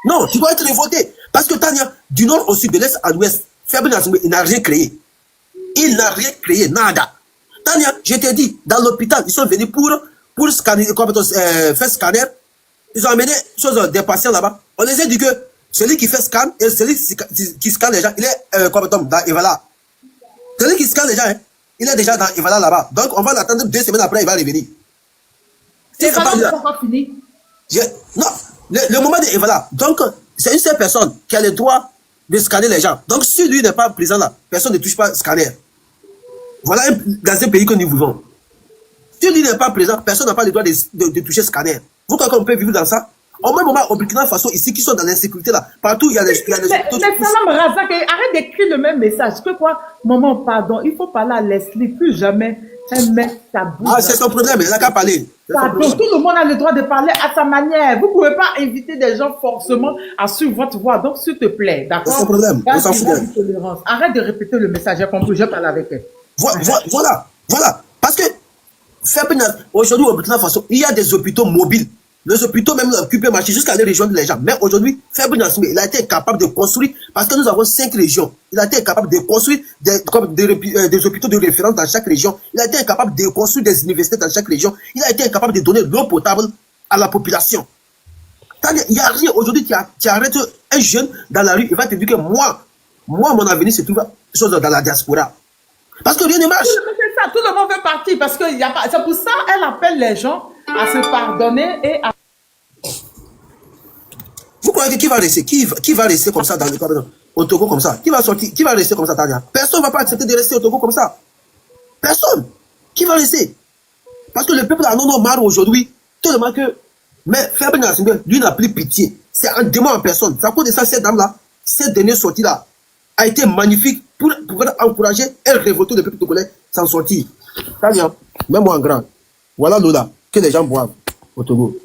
non, tu dois être révolté. Parce que Tania, du nord au sud, de l'est à l'ouest, Fabre Gnassingbé, il n'a rien créé. Il n'a rien créé, nada. Tania, je t'ai dit, dans l'hôpital, ils sont venus pour scanner, faire scanner. Ils ont amené des patients là-bas. On les a dit que celui qui fait scan et celui qui scanne les gens, il est dans Evala. Celui qui scanne les gens, il est déjà dans Evala là-bas. Donc on va l'attendre 2 semaines après, il va revenir. C'est pas encore fini. Non, le moment de Evala. Donc c'est une seule personne qui a le droit de scanner les gens. Donc si lui n'est pas présent là, personne ne touche pas le scanner. Voilà dans un pays que nous vivons. Si lui n'est pas présent, personne n'a pas le droit de toucher ce scanner. Vous croyez qu'on peut vivre dans ça? Au même moment, au Burkina Faso, ici, qui sont dans l'insécurité là, partout, il y a des... Mais Salam Razak, arrête d'écrire le même message. Que quoi? Maman, pardon, il faut parler à Leslie, plus jamais elle met sa bouche. Ah, c'est son problème, elle n'a qu'à parler. Pardon, tout le monde a le droit de parler à sa manière. Vous ne pouvez pas inviter des gens forcément à suivre votre voix. Donc, s'il te plaît, d'accord? C'est son problème, on s'en fout. Arrête de répéter le message, j'ai compris, je parle avec elle. Voilà. Parce que aujourd'hui au Burkina Faso, il y a des hôpitaux mobiles. Les hôpitaux même qui peuvent marcher jusqu'à aller rejoindre les gens. Mais aujourd'hui, Fabre Gnassingbé, il a été capable de construire, parce que nous avons 5 régions, il a été capable de construire des hôpitaux de référence dans chaque région. Il a été capable de construire des universités dans chaque région. Il a été capable de donner l'eau potable à la population. Il n'y a rien. Aujourd'hui, tu arrêtes un jeune dans la rue, il va te dire que moi, mon avenir se trouve dans la diaspora. Parce que rien ne marche. C'est ça, tout le monde veut partir. Parce que c'est pour ça qu'elle appelle les gens à se pardonner et à... Vous croyez que qui va rester? Qui va rester comme ça dans le cadre au Togo comme ça? Qui va sortir? Qui va rester comme ça, Tania? Personne ne va pas accepter de rester au Togo comme ça. Personne. Qui va rester? Parce que le peuple en a marre aujourd'hui. Tellement que... Mais Fabre Gnassingbé, lui n'a plus pitié. C'est un démon en personne. C'est à cause de ça, cette dame-là, cette dernière sortie-là, a été magnifique pour encourager et révolter le peuple togolais s'en sortir. Tania, même moi en grand. Voilà Lola, que les gens boivent au Togo.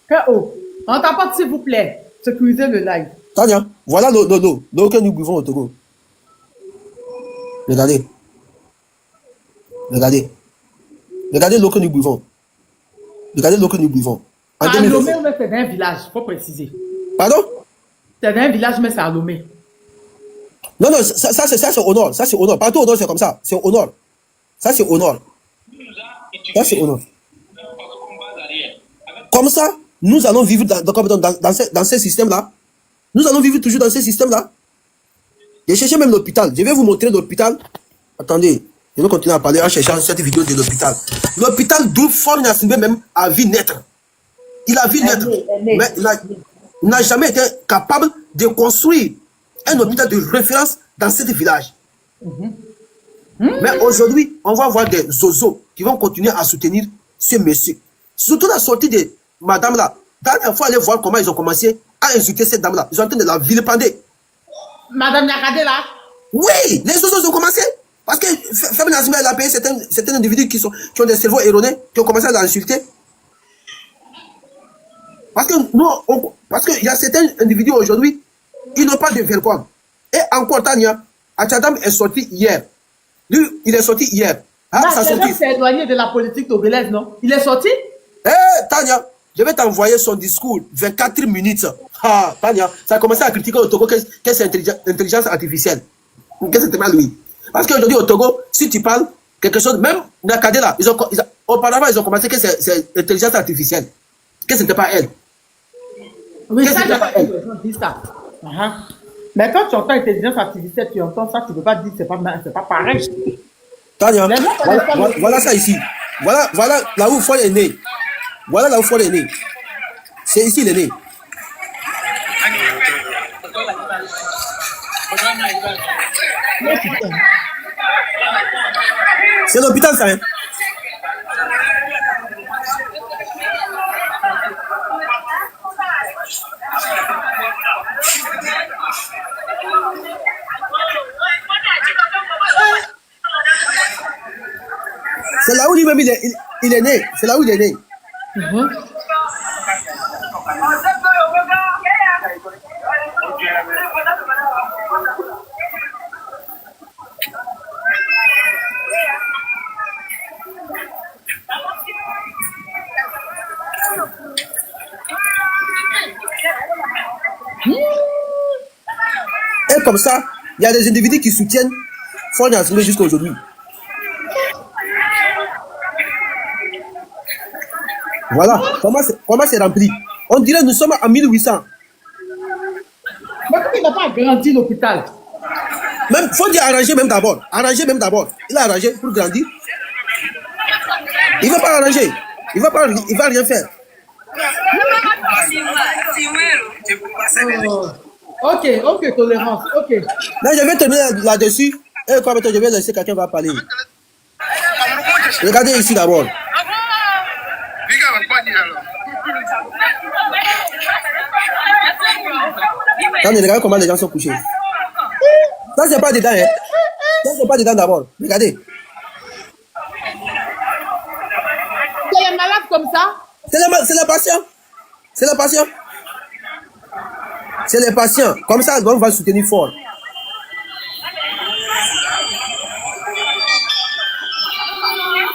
K.O. On t'apporte s'il vous plaît. Sécurisez le live. Tania, voilà l'eau que nous buvons au Togo. Regardez. Regardez l'eau que nous buvons. Regardez l'eau que nous buvons. À Lomé, c'est dans un village, il faut préciser. Pardon? C'est dans un village, mais c'est à Lomé. Non, ça c'est au nord. Ça c'est au nord. Partout au nord, c'est comme ça. C'est au nord. Ça, c'est au nord. Ça, c'est au nord. Comme ça, nous allons vivre dans ce système-là. Nous allons vivre toujours dans ce système-là. J'ai cherché même l'hôpital. Je vais vous montrer l'hôpital. Attendez, je vais continuer à parler en cherchant cette vidéo de l'hôpital. L'hôpital d'où Faure Gnassingbé même a vu naître. Il a vu naître. Mais il n'a jamais été capable de construire un hôpital de référence dans ce village. Mais aujourd'hui, on va voir des zozos qui vont continuer à soutenir ce monsieur. Surtout la sortie de madame là. Dernière fois, aller voir comment ils ont commencé à insulter cette dame là. Ils ont en train de la vilipender. Madame Nyakade là? Oui, les zozos ont commencé. Parce que Faure Gnassingbé a payé certains individus qui ont des cerveaux erronés, qui ont commencé à l'insulter. Parce que nous, parce qu'il y a certains individus aujourd'hui, ils n'ont pas de vergogne. Et encore, Tania, Achadam est sorti hier. Lui, il est sorti hier. Ah, il s'est éloigné de la politique togolaise, non? Il est sorti? Tania, je vais t'envoyer son discours, 24 minutes. Ah, Tania, ça a commencé à critiquer au Togo que c'est intelligence artificielle. Qu'est-ce que c'est mal, lui? Parce qu'aujourd'hui, au Togo, si tu parles quelque chose, même Nakade là, auparavant, ils ont commencé que c'est intelligence artificielle. Que ce n'était pas elle. Oui, ça, dit ça. Mais quand tu entends intelligence artificielle, tu entends ça, tu ne peux pas dire que c'est pas pareil. Tania, voilà ça ici. Voilà là où Faure est né. Voilà là où Faure est né. C'est ici il est né. C'est l'hôpital ça, hein? C'est là où lui-même il est né. C'est là où il est né. Et comme ça, il y a des individus qui soutiennent Faure Gnassingbé jusqu'à aujourd'hui. Voilà, comment c'est rempli. On dirait que nous sommes en 1800. Mais pourquoi il n'a pas agrandi l'hôpital? Même, faut dire arranger même d'abord. Arranger même d'abord. Il a arrangé pour grandir. Il ne va pas arranger. Il va rien faire. Ok, tolérance. Ok. Là, je vais terminer là-dessus. Et quoi, maintenant, je vais laisser quelqu'un va parler. Regardez ici d'abord. Regardez comment les gens sont couchés. Ça, c'est pas dedans, hein. Ça, c'est pas dedans d'abord. Regardez. C'est les malades comme ça? C'est les patients. C'est les patients. C'est les patients. Comme ça, on va soutenir fort.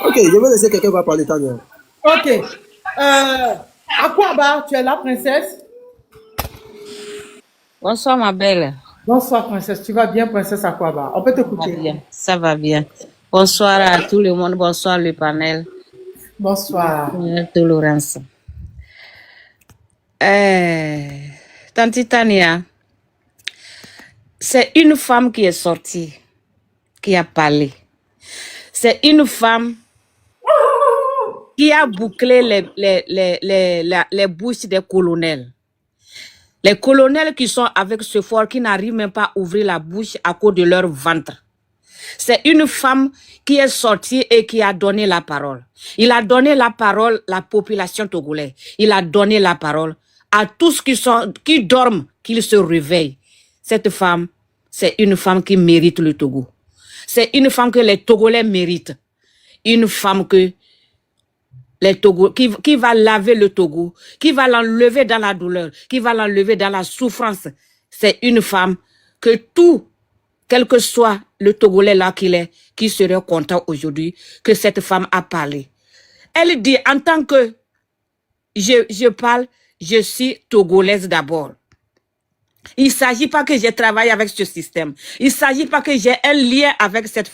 Ok, je vais laisser quelqu'un va parler, Tania. Ok. Akwaba, tu es là, princesse? Bonsoir, ma belle. Bonsoir, princesse. Tu vas bien, princesse Akwaba? On peut t'écouter. Ça va bien. Bonsoir à tout le monde. Bonsoir, le panel. Bonsoir. Tolérance. Tante Tania, c'est une femme qui est sortie, qui a parlé. C'est une femme qui a bouclé les bouches des colonels. Les colonels qui sont avec ce fort, qui n'arrivent même pas à ouvrir la bouche à cause de leur ventre. C'est une femme qui est sortie et qui a donné la parole. Il a donné la parole à la population togolaise. Il a donné la parole à tous qui dorment, qu'ils se réveillent. Cette femme, c'est une femme qui mérite le Togo. C'est une femme que les Togolais méritent. Une femme que les Togo, qui va laver le Togo, qui va l'enlever dans la douleur, qui va l'enlever dans la souffrance. C'est une femme que tout, quel que soit le Togolais là qu'il est, qui serait content aujourd'hui que cette femme a parlé. Elle dit, en tant que je parle, je suis togolaise d'abord. Il ne s'agit pas que j'ai travaillé avec ce système. Il ne s'agit pas que j'ai un lien avec cette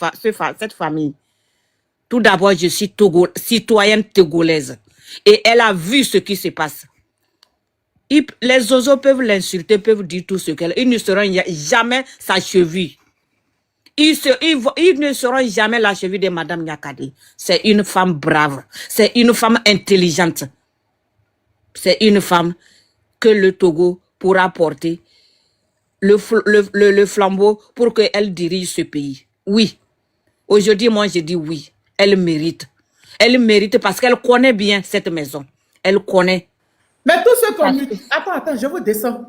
famille. Tout d'abord, je suis citoyenne togolaise. Et elle a vu ce qui se passe. Les oiseaux peuvent l'insulter, peuvent dire tout ce qu'elle... Ils ne seront jamais sa cheville. Ils ne seront jamais la cheville de Madame Nyakade. C'est une femme brave. C'est une femme intelligente. C'est une femme que le Togo pourra porter le flambeau pour qu'elle dirige ce pays. Oui. Aujourd'hui, moi, je dis oui. Elle mérite. Elle mérite parce qu'elle connaît bien cette maison. Elle connaît. Mais tous ceux comme... Attends, je vous descends.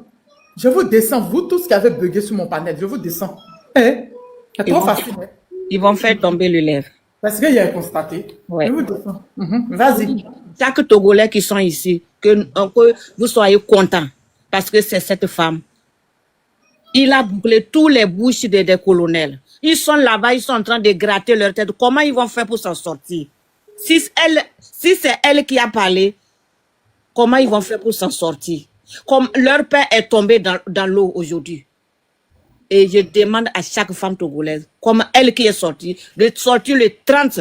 Je vous descends. Vous tous qui avez bugué sur mon panel, je vous descends. Hein? C'est trop facile. Hein? Ils vont faire tomber le lèvre. Parce qu'il y a constaté. Ouais. Je vous descends. Vas-y. Chaque Togolais qui sont ici, que vous soyez contents. Parce que c'est cette femme. Il a bouclé tous les bouches des colonels. Ils sont là-bas, ils sont en train de gratter leur tête. Comment ils vont faire pour s'en sortir? Si c'est elle qui a parlé, comment ils vont faire pour s'en sortir? Comme leur père est tombé dans l'eau aujourd'hui. Et je demande à chaque femme togolaise, comme elle qui est sortie, de sortir le 30.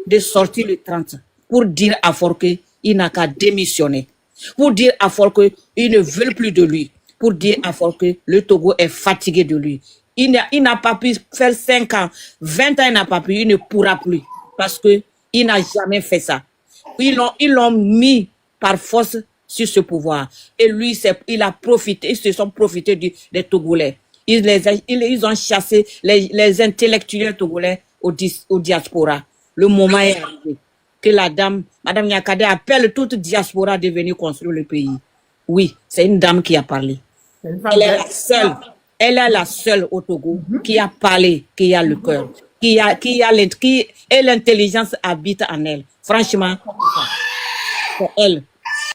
De sortir le 30. Pour dire à Forke, il n'a qu'à démissionner. Pour dire à Forke, ils ne veulent plus de lui. Pour dire à Forke, le Togo est fatigué de lui. Il n'a pas pu faire 5 ans, 20 ans, il n'a pas pu, il ne pourra plus. Parce que il n'a jamais fait ça. Ils l'ont mis par force sur ce pouvoir. Et lui, il a profité, ils se sont profités des Togolais. Ils ont chassé les intellectuels togolais au diaspora. Le moment est arrivé que la dame, Madame Nyakade, appelle toute diaspora de venir construire le pays. Oui, c'est une dame qui a parlé. Elle est la seule. Elle est la seule au Togo qui a parlé, qui a le cœur, et l'intelligence habite en elle. Franchement, c'est elle.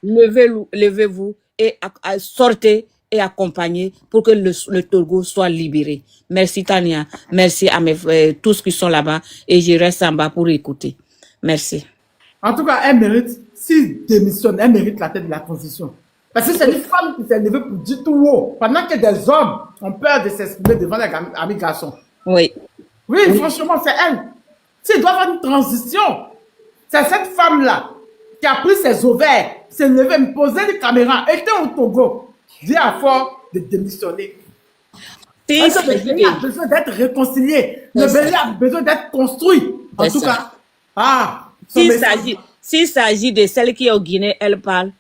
Levez-vous et sortez et accompagnez pour que le Togo soit libéré. Merci Tania, merci à tous qui sont là-bas et je reste en bas pour écouter. Merci. En tout cas, elle mérite, s'il démissionne, elle mérite la tête de la transition. Parce que c'est une femme qui s'est levée pour dire tout haut, pendant que des hommes ont peur de s'exprimer devant les amis garçons. Oui. Oui, franchement, c'est elle. S'il doit faire une transition, c'est cette femme-là qui a pris ses ovaires, s'est levée, me posait les caméras, était au Togo, dit à Fort de démissionner. Le pays a besoin d'être réconcilié. Le pays a besoin d'être construit. En tout cas, s'il s'agit de celle qui est au Guinée, elle parle.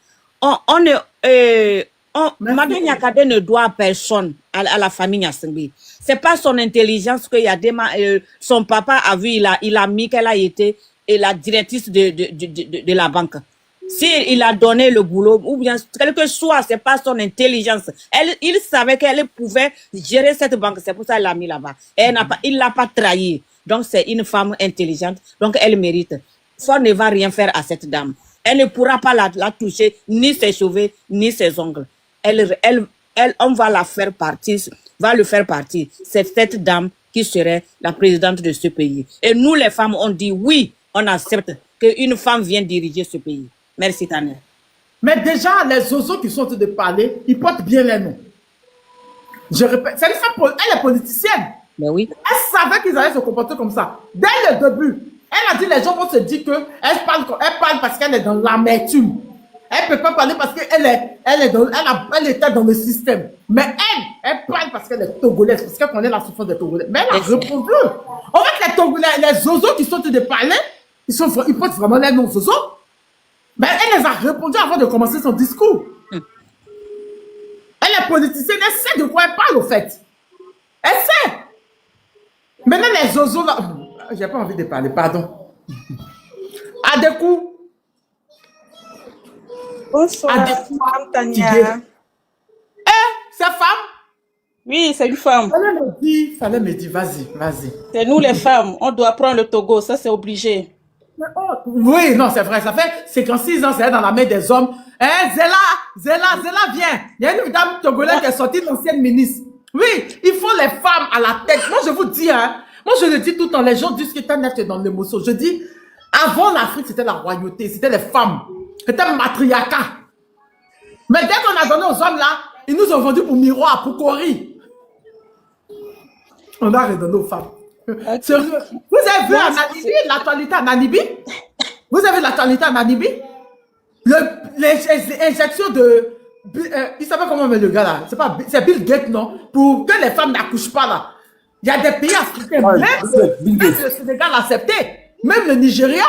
Madame Nyakade ne doit à personne, à la famille Nyasingbi. C'est pas son intelligence que son papa a vu, il a mis qu'elle a été la directrice de la banque. S'il a donné le boulot, ou bien quel que soit, c'est pas son intelligence. Il savait qu'elle pouvait gérer cette banque, c'est pour ça qu'il l'a mis là-bas. Il l'a pas trahi. Donc c'est une femme intelligente, donc elle mérite. Fort ne va rien faire à cette dame. Elle ne pourra pas la toucher, ni ses cheveux, ni ses ongles. On va le faire partir. C'est cette dame qui serait la présidente de ce pays. Et nous, les femmes, on dit oui, on accepte qu'une femme vienne diriger ce pays. Merci, Tania. Mais déjà, les oiseaux qui sont en train de parler, ils portent bien les noms. Je répète, elle est politicienne. Mais oui. Elle savait qu'ils allaient se comporter comme ça. Dès le début, elle a dit les gens vont se dire qu'elle parle parce qu'elle est dans l'amertume. Elle ne peut pas parler parce qu'elle était dans le système. Mais elle parle parce qu'elle est togolaise, parce qu'elle connaît la souffrance des Togolais. Mais elle a répondu. En fait, les Togolais, les oiseaux qui sont en train de parler, ils portent vraiment les noms oiseaux. Mais elle les a répondu avant de commencer son discours. Elle est politicienne, elle sait de quoi elle parle, au fait. Elle sait. Maintenant, les oiseaux là... J'ai pas envie de parler, pardon. Adékou. Bonsoir, Tania. C'est femme? Oui, c'est une femme. Fallait me dire, vas-y. C'est nous les femmes, on doit prendre le Togo, ça c'est obligé. Oui, non, c'est vrai, ça fait 56 ans, c'est dans la main des hommes. Zéla, viens. Il y a une dame togolaise qui est sortie, l'ancienne ministre. Oui, il faut les femmes à la tête. Moi, je vous dis, moi, je le dis tout le temps, les gens disent que t'es dans l'émotion. Je dis, avant l'Afrique, c'était la royauté, c'était les femmes. C'était le matriarcat. Mais dès qu'on a donné aux hommes là, ils nous ont vendu pour miroir, pour Cori. On a redonné aux femmes. Ok. Sérieux. Vous avez vu Non, en Namibie, l'actualité en Namibie? Vous avez l'actualité en Namibie? Les injections de... il s'appelle comment le gars là? C'est Bill Gates, non? Pour que les femmes n'accouchent pas là. Il y a des pays africains, Ouais, même le Sénégal a accepté. Même le Nigeria.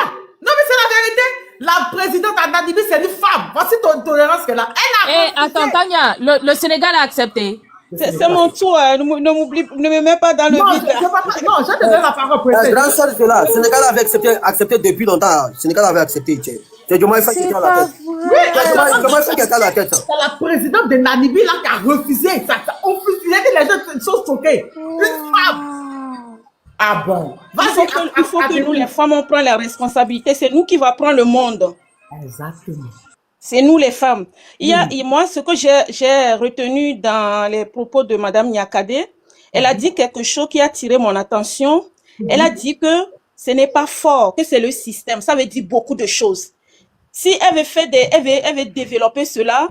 Non mais c'est la vérité. La présidente en Namibie, c'est une femme. Voici ton tolérance qu'elle a. Elle a Eh, refusé. attends, Tania, le Sénégal a accepté. c'est mon tour. Ne me mets pas dans le Non, vide. non, je te donne la parole pour La essayer. grande sœur de là, Sénégal avait accepté depuis longtemps. Sénégal avait accepté. C'est Diomaye Faye qui était à la tête. Oui, Diomaye Faye qui était à la tête. c'est la présidente de Namibie là qui a refusé. Ça il a dit les gens sont choqués. Une femme. Ah bon. Il faut que nous, les femmes, on prenne la responsabilité. C'est nous qui va prendre le monde. Exactement. C'est nous les femmes. Et moi, ce que j'ai retenu dans les propos de Madame Nyakade, elle a dit quelque chose qui a attiré mon attention. Elle a dit que ce n'est pas fort, que c'est le système. Ça veut dire beaucoup de choses. Si elle veut développer cela,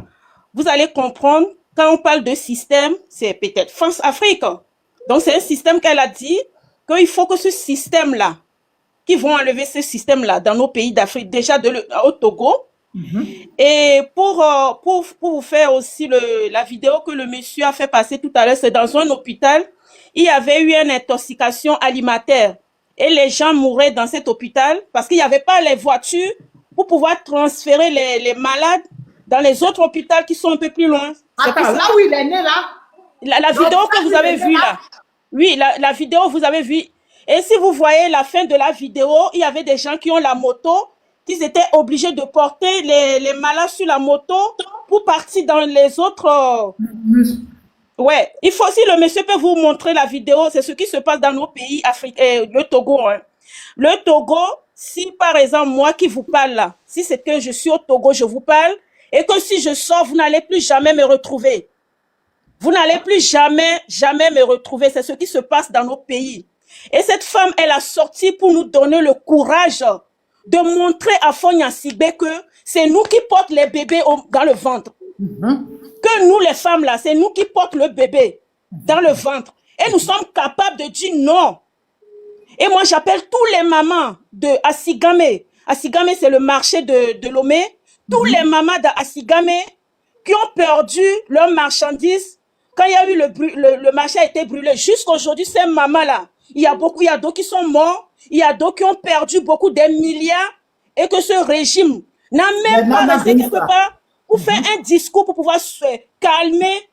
vous allez comprendre, quand on parle de système, c'est peut-être France-Afrique. Donc, c'est un système qu'elle a dit qu'il faut que ce système-là, qui vont enlever ce système-là dans nos pays d'Afrique, déjà au Togo. Et pour vous faire aussi la vidéo que le monsieur a fait passer tout à l'heure, c'est dans un hôpital, il y avait eu une intoxication alimentaire et les gens mouraient dans cet hôpital parce qu'il n'y avait pas les voitures pour pouvoir transférer les malades dans les autres hôpitaux qui sont un peu plus loin. Attends, là où il est né là. La vidéo que vous avez vue là. Oui, la vidéo vous avez vue. Et si vous voyez la fin de la vidéo, il y avait des gens qui ont la moto, qui étaient obligés de porter les malades sur la moto pour partir dans les autres. Ouais, il faut, si le monsieur peut vous montrer la vidéo, c'est ce qui se passe dans nos pays africains, le Togo. Hein. Le Togo, si par exemple, moi qui vous parle là, si c'est que je suis au Togo, je vous parle, et que si je sors, vous n'allez plus jamais me retrouver. Vous n'allez plus jamais me retrouver. C'est ce qui se passe dans nos pays. Et cette femme, elle a sorti pour nous donner le courage de montrer à Fonia Sibé que c'est nous qui portons les bébés dans le ventre. Que nous, les femmes, là, c'est nous qui portons le bébé dans le ventre. Et nous sommes capables de dire non. Et moi, j'appelle tous les mamans de Asigame. Asigame, c'est le marché de Lomé. Tous les mamans d'Asigame qui ont perdu leurs marchandises quand il y a eu le marché a été brûlé. Jusqu'aujourd'hui, ces mamans-là, il y a d'autres qui sont morts. Il y a d'autres qui ont perdu beaucoup des milliards et que ce régime n'a même pas resté quelque part pour faire un discours pour pouvoir se calmer,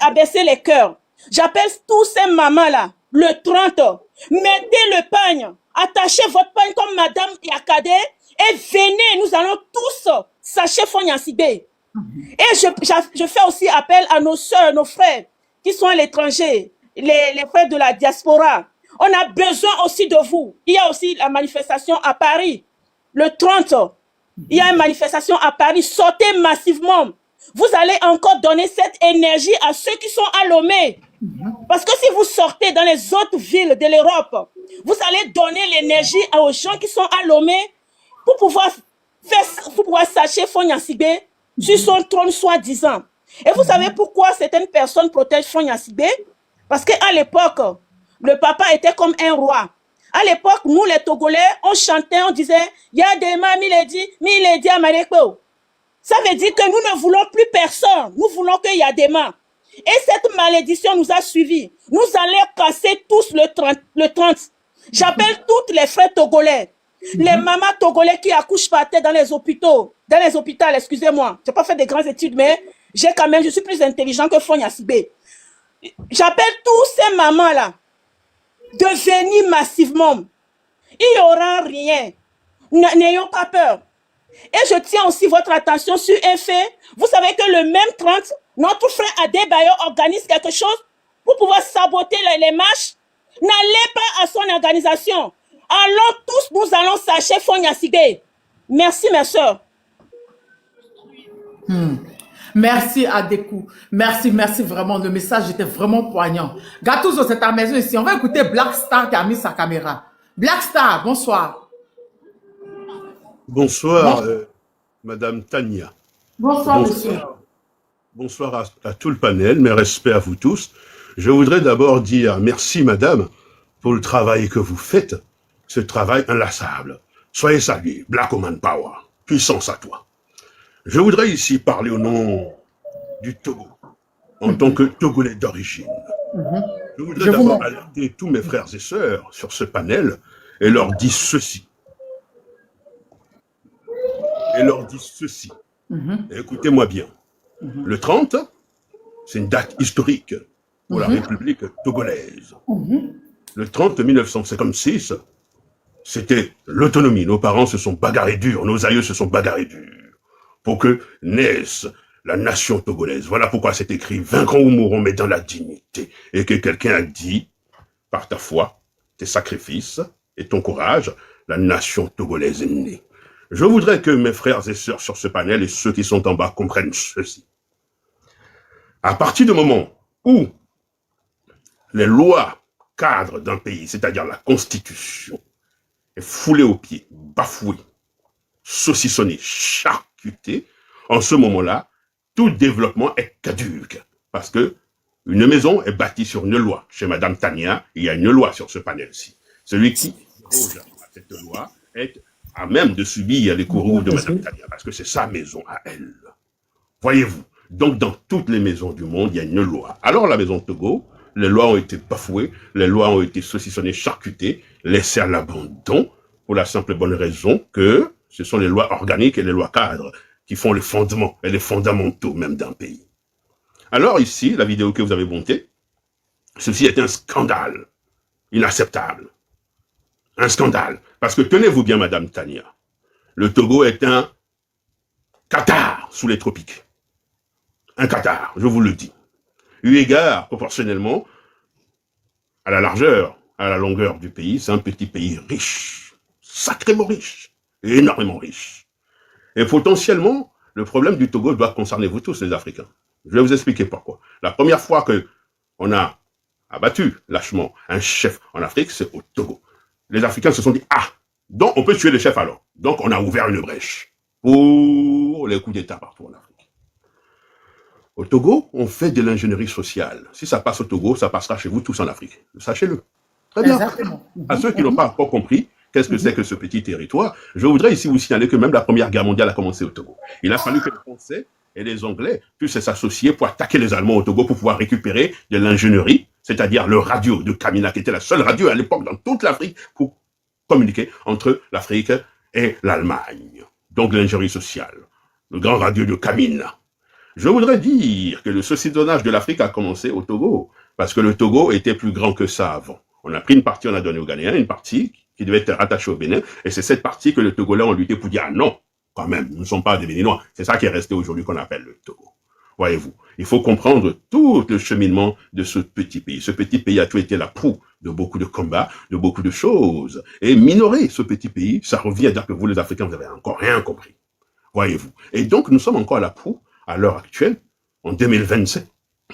abaisser les cœurs. J'appelle tous ces mamans-là, le 30, mettez le pagne, attachez votre pagne comme Madame Yakade et venez, nous allons tous sacher Fonia Sibé. Et je fais aussi appel à nos soeurs, nos frères qui sont à l'étranger, les frères de la diaspora. On a besoin aussi de vous. Il y a aussi la manifestation à Paris, le 30. Il y a une manifestation à Paris. Sortez massivement. Vous allez encore donner cette énergie à ceux qui sont à Lomé. Parce que si vous sortez dans les autres villes de l'Europe, vous allez donner l'énergie aux gens qui sont à Lomé pour pouvoir sacher Fonia Sibé sur son trône soi-disant. Et vous savez pourquoi certaines personnes protègent Fonia Sibé? Parce qu'à l'époque, le papa était comme un roi. À l'époque, nous les Togolais, on chantait, on disait, il y a des mains, miledi à Mareko. Ça veut dire que nous ne voulons plus personne. Nous voulons qu'il y a des mains. Et cette malédiction nous a suivis. Nous allons casser tous le 30. J'appelle toutes les frères togolais. Les mamans togolais qui accouchent par terre dans les hôpitaux. Dans les hôpitaux, excusez-moi. Je n'ai pas fait de grandes études, mais je suis plus intelligent que Fonia Sibé. J'appelle tous ces mamans-là de venir massivement. Il n'y aura rien. N'ayons pas peur. Et je tiens aussi votre attention sur un fait. Vous savez que le même 30, notre frère Adebayo organise quelque chose pour pouvoir saboter les marches. N'allez pas à son organisation. Allons tous, nous allons sacher Fonia Sibé. Merci, mes soeurs. Merci Adekou. Merci vraiment. Le message était vraiment poignant. Gatouzo, c'est ta maison ici. On va écouter Black Star qui a mis sa caméra. Black Star, bonsoir. Bonsoir, Madame Tania. Bonsoir, monsieur. Bonsoir à tout le panel. Mes respects à vous tous. Je voudrais d'abord dire merci, Madame, pour le travail que vous faites, ce travail inlassable. Soyez salués, Black Oman Power, puissance à toi. Je voudrais ici parler au nom du Togo, en tant que Togolais d'origine. Je voudrais d'abord alerter tous mes frères et sœurs sur ce panel et leur dire ceci. Écoutez-moi bien. Le 30, c'est une date historique pour la République togolaise. Le 30 1956, c'était l'autonomie. Nos parents se sont bagarrés dur, nos aïeux se sont bagarrés dur pour que naisse la nation togolaise. Voilà pourquoi c'est écrit « Vaincrons ou mourrons, mais dans la dignité ». Et que quelqu'un a dit, par ta foi, tes sacrifices et ton courage, la nation togolaise est née. Je voudrais que mes frères et sœurs sur ce panel et ceux qui sont en bas comprennent ceci. À partir du moment où les lois cadres d'un pays, c'est-à-dire la Constitution, est foulée aux pieds, bafouée, saucissonnée, charcutée, en ce moment-là, tout développement est caduque. Parce que une maison est bâtie sur une loi. Chez Madame Tania, il y a une loi sur ce panel-ci. Celui qui déroge à cette loi est à même de subir les courroux de Madame Tania, parce que c'est sa maison à elle. Voyez-vous. Donc, dans toutes les maisons du monde, il y a une loi. Alors, la maison de Togo, les lois ont été bafouées, les lois ont été saucissonnées, charcutées, laissées à l'abandon, pour la simple et bonne raison que ce sont les lois organiques et les lois cadres qui font les fondements et les fondamentaux même d'un pays. Alors ici, la vidéo que vous avez montée, ceci est un scandale inacceptable. Un scandale. Parce que tenez-vous bien, Madame Tania, le Togo est un Qatar sous les tropiques. Un Qatar, je vous le dis. Eu égard proportionnellement à la largeur, à la longueur du pays, c'est un petit pays riche, sacrément riche, et énormément riche. Et potentiellement, le problème du Togo doit concerner vous tous, les Africains. Je vais vous expliquer pourquoi. La première fois que on a abattu lâchement un chef en Afrique, c'est au Togo. Les Africains se sont dit, ah, donc on peut tuer le chef alors. Donc on a ouvert une brèche pour les coups d'État partout en Afrique. Au Togo, on fait de l'ingénierie sociale. Si ça passe au Togo, ça passera chez vous tous en Afrique. Sachez-le. Très bien. Exactement. À ceux qui n'ont pas encore compris qu'est-ce que c'est que ce petit territoire, je voudrais ici vous signaler que même la Première Guerre mondiale a commencé au Togo. Il a fallu que les Français et les Anglais puissent s'associer pour attaquer les Allemands au Togo pour pouvoir récupérer de l'ingénierie, c'est-à-dire le radio de Kamina, qui était la seule radio à l'époque dans toute l'Afrique pour communiquer entre l'Afrique et l'Allemagne. Donc l'ingénierie sociale, le grand radio de Kamina. Je voudrais dire que le saucissonnage de l'Afrique a commencé au Togo, parce que le Togo était plus grand que ça avant. On a pris une partie, on a donné aux Ghanéens, une partie qui devait être rattachée au Bénin, et c'est cette partie que les Togolais ont lutté pour dire, ah non, quand même, nous ne sommes pas des Béninois. C'est ça qui est resté aujourd'hui qu'on appelle le Togo. Voyez-vous, il faut comprendre tout le cheminement de ce petit pays. Ce petit pays a tout été la proue de beaucoup de combats, de beaucoup de choses. Et minorer ce petit pays, ça revient à dire que vous, les Africains, vous n'avez encore rien compris. Voyez-vous. Et donc, nous sommes encore à la proue, à l'heure actuelle, en 2027,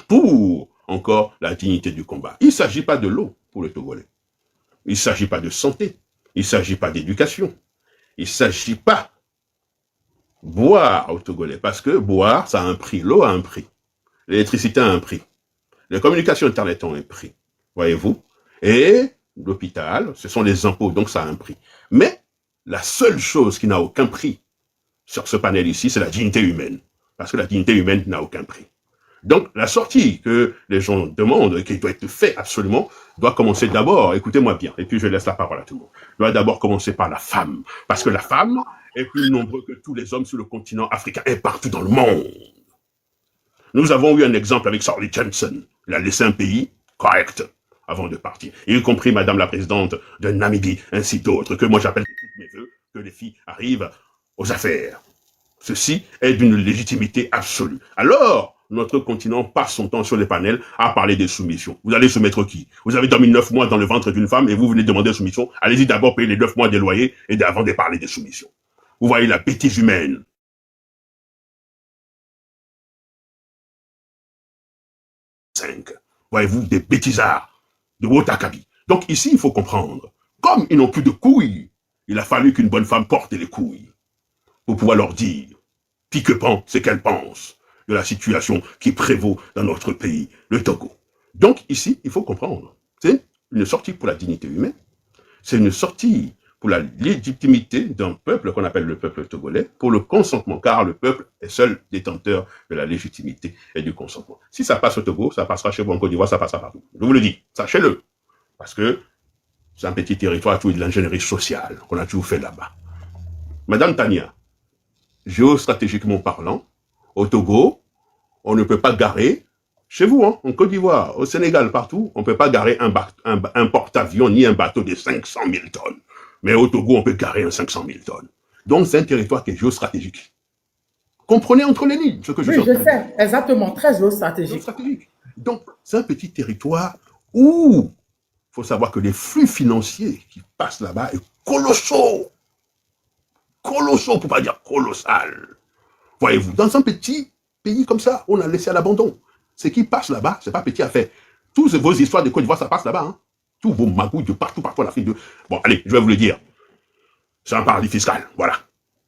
pour encore la dignité du combat. Il ne s'agit pas de l'eau pour le Togolais. Il ne s'agit pas de santé. Il ne s'agit pas d'éducation. Il ne s'agit pas de boire au Togolais, parce que boire, ça a un prix. L'eau a un prix. L'électricité a un prix. Les communications Internet ont un prix. Voyez-vous? Et l'hôpital, ce sont les impôts, donc ça a un prix. Mais la seule chose qui n'a aucun prix sur ce panel ici, c'est la dignité humaine. Parce que la dignité humaine n'a aucun prix. Donc, la sortie que les gens demandent, et qui doit être faite absolument, doit commencer d'abord, écoutez-moi bien, et puis je laisse la parole à tout le monde, doit d'abord commencer par la femme. Parce que la femme est plus nombreuse que tous les hommes sur le continent africain et partout dans le monde. Nous avons eu un exemple avec Shirley Johnson. Il a laissé un pays correct avant de partir. Y compris Madame la Présidente de Namibie, ainsi d'autres, que moi j'appelle de tous mes voeux, que les filles arrivent aux affaires. Ceci est d'une légitimité absolue. Alors, notre continent passe son temps sur les panels à parler des soumissions. Vous allez soumettre qui? Vous avez dormi 9 mois dans le ventre d'une femme et vous venez demander soumission. Allez-y d'abord payer les 9 mois des loyers et avant de parler des soumissions. Vous voyez la bêtise humaine. Voyez-vous, des bêtisards de Wotakabi. Donc ici, il faut comprendre. Comme ils n'ont plus de couilles, il a fallu qu'une bonne femme porte les couilles pour pouvoir leur dire, pique-pan, ce qu'elle pense de la situation qui prévaut dans notre pays, le Togo. Donc ici, il faut comprendre. une sortie pour la dignité humaine, c'est une sortie pour la légitimité d'un peuple qu'on appelle le peuple togolais, pour le consentement, car le peuple est seul détenteur de la légitimité et du consentement. Si ça passe au Togo, ça passera chez vous en Côte d'Ivoire, ça passera partout. Je vous le dis, sachez-le, parce que c'est un petit territoire tout de l'ingénierie sociale qu'on a toujours fait là-bas. Madame Tania, géostratégiquement parlant, au Togo, on ne peut pas garer, chez vous, hein, en Côte d'Ivoire, au Sénégal, partout, on ne peut pas garer un porte-avions ni un bateau de 500 000 tonnes. Mais au Togo, on peut garer un 500 000 tonnes. Donc, c'est un territoire qui est géostratégique. Comprenez entre les lignes ce que je Oui, je sais, exactement, très géostratégique. Donc, c'est un petit territoire où il faut savoir que les flux financiers qui passent là-bas sont colossaux. Colossaux, pour ne pas dire colossal. Voyez-vous, dans un petit pays comme ça, on a laissé à l'abandon. Ce qui passe là-bas, c'est pas petit à faire. Toutes vos histoires de Côte d'Ivoire, ça passe là-bas. Hein. Tous vos magouilles de partout en Afrique. Bon, allez, je vais vous le dire. C'est un paradis fiscal, voilà.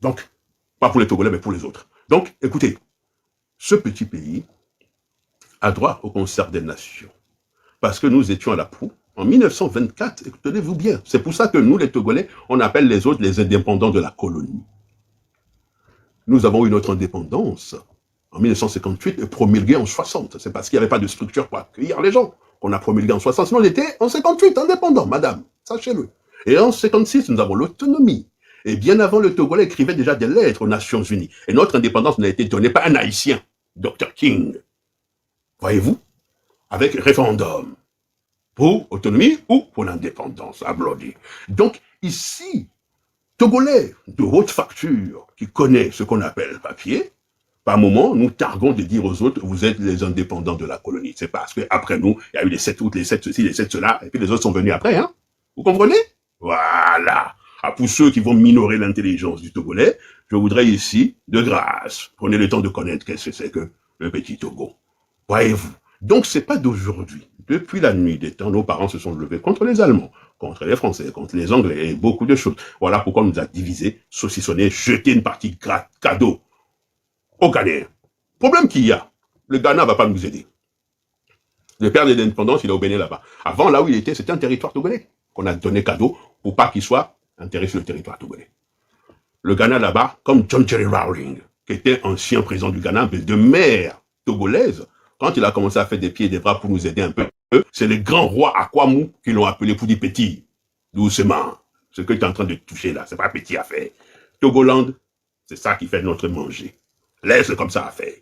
Donc, pas pour les Togolais, mais pour les autres. Donc, écoutez, ce petit pays a droit au concert des nations. Parce que nous étions à la proue. En 1924, tenez-vous bien, c'est pour ça que nous, les Togolais, on appelle les autres les indépendants de la colonie. Nous avons eu notre indépendance en 1958 et promulguée en 60. C'est parce qu'il n'y avait pas de structure pour accueillir les gens qu'on a promulgué en 60. Sinon, on était en 58, indépendant, madame, sachez-le. Et en 56, nous avons l'autonomie. Et bien avant, le Togolais écrivait déjà des lettres aux Nations Unies. Et notre indépendance n'a été donnée par un Haïtien, Dr. King. Voyez-vous? Avec référendum. Pour autonomie ou pour l'indépendance, à Bloody. Donc, ici, Togolais de haute facture qui connaît ce qu'on appelle papier, par moment, nous targuons de dire aux autres, vous êtes les indépendants de la colonie. C'est parce qu'après nous, il y a eu les 7 août, les 7 ceci, les 7 cela, et puis les autres sont venus après, hein. Vous comprenez? Voilà. Ah, pour ceux qui vont minorer l'intelligence du Togolais, je voudrais ici, de grâce, prenez le temps de connaître qu'est-ce que c'est que le petit Togo. Voyez-vous. Donc, c'est pas d'aujourd'hui. Depuis la nuit des temps, nos parents se sont levés contre les Allemands, contre les Français, contre les Anglais, et beaucoup de choses. Voilà pourquoi on nous a divisés, saucissonnés, jeté une partie cadeau au Ghanéens. Problème qu'il y a, le Ghana va pas nous aider. Le père de l'indépendance, il est au Bénin là-bas. Avant, là où il était, c'était un territoire togolais qu'on a donné cadeau pour pas qu'il soit intéressé sur le territoire togolais. Le Ghana là-bas, comme John Jerry Rawling, qui était ancien président du Ghana, mais de mère togolaise, quand il a commencé à faire des pieds et des bras pour nous aider un peu, c'est les grands rois Akwamou qui l'ont appelé pour dire petit. Doucement. Ce que tu es en train de toucher là, c'est pas petit à faire. Togoland, c'est ça qui fait notre manger. Laisse comme ça à faire.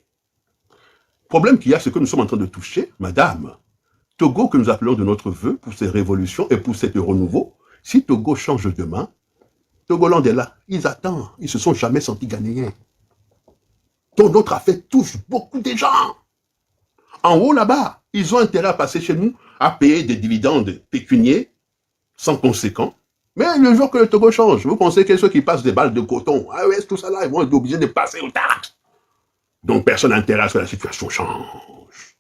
Problème qu'il y a, c'est que nous sommes en train de toucher, madame. Togo, que nous appelons de notre vœu pour ces révolutions et pour cet renouveau, si Togo change demain, Togoland est là. Ils attendent. Ils se sont jamais sentis ghanéens. Donc notre affaire touche beaucoup de gens. En haut là-bas, ils ont intérêt à passer chez nous, à payer des dividendes pécuniers, sans conséquent. Mais le jour que le Togo change, vous pensez que ceux qui passent des balles de coton, ah ouais, tout ça là, ils vont être obligés de passer au taxes. Donc personne n'a intérêt à ce que la situation change.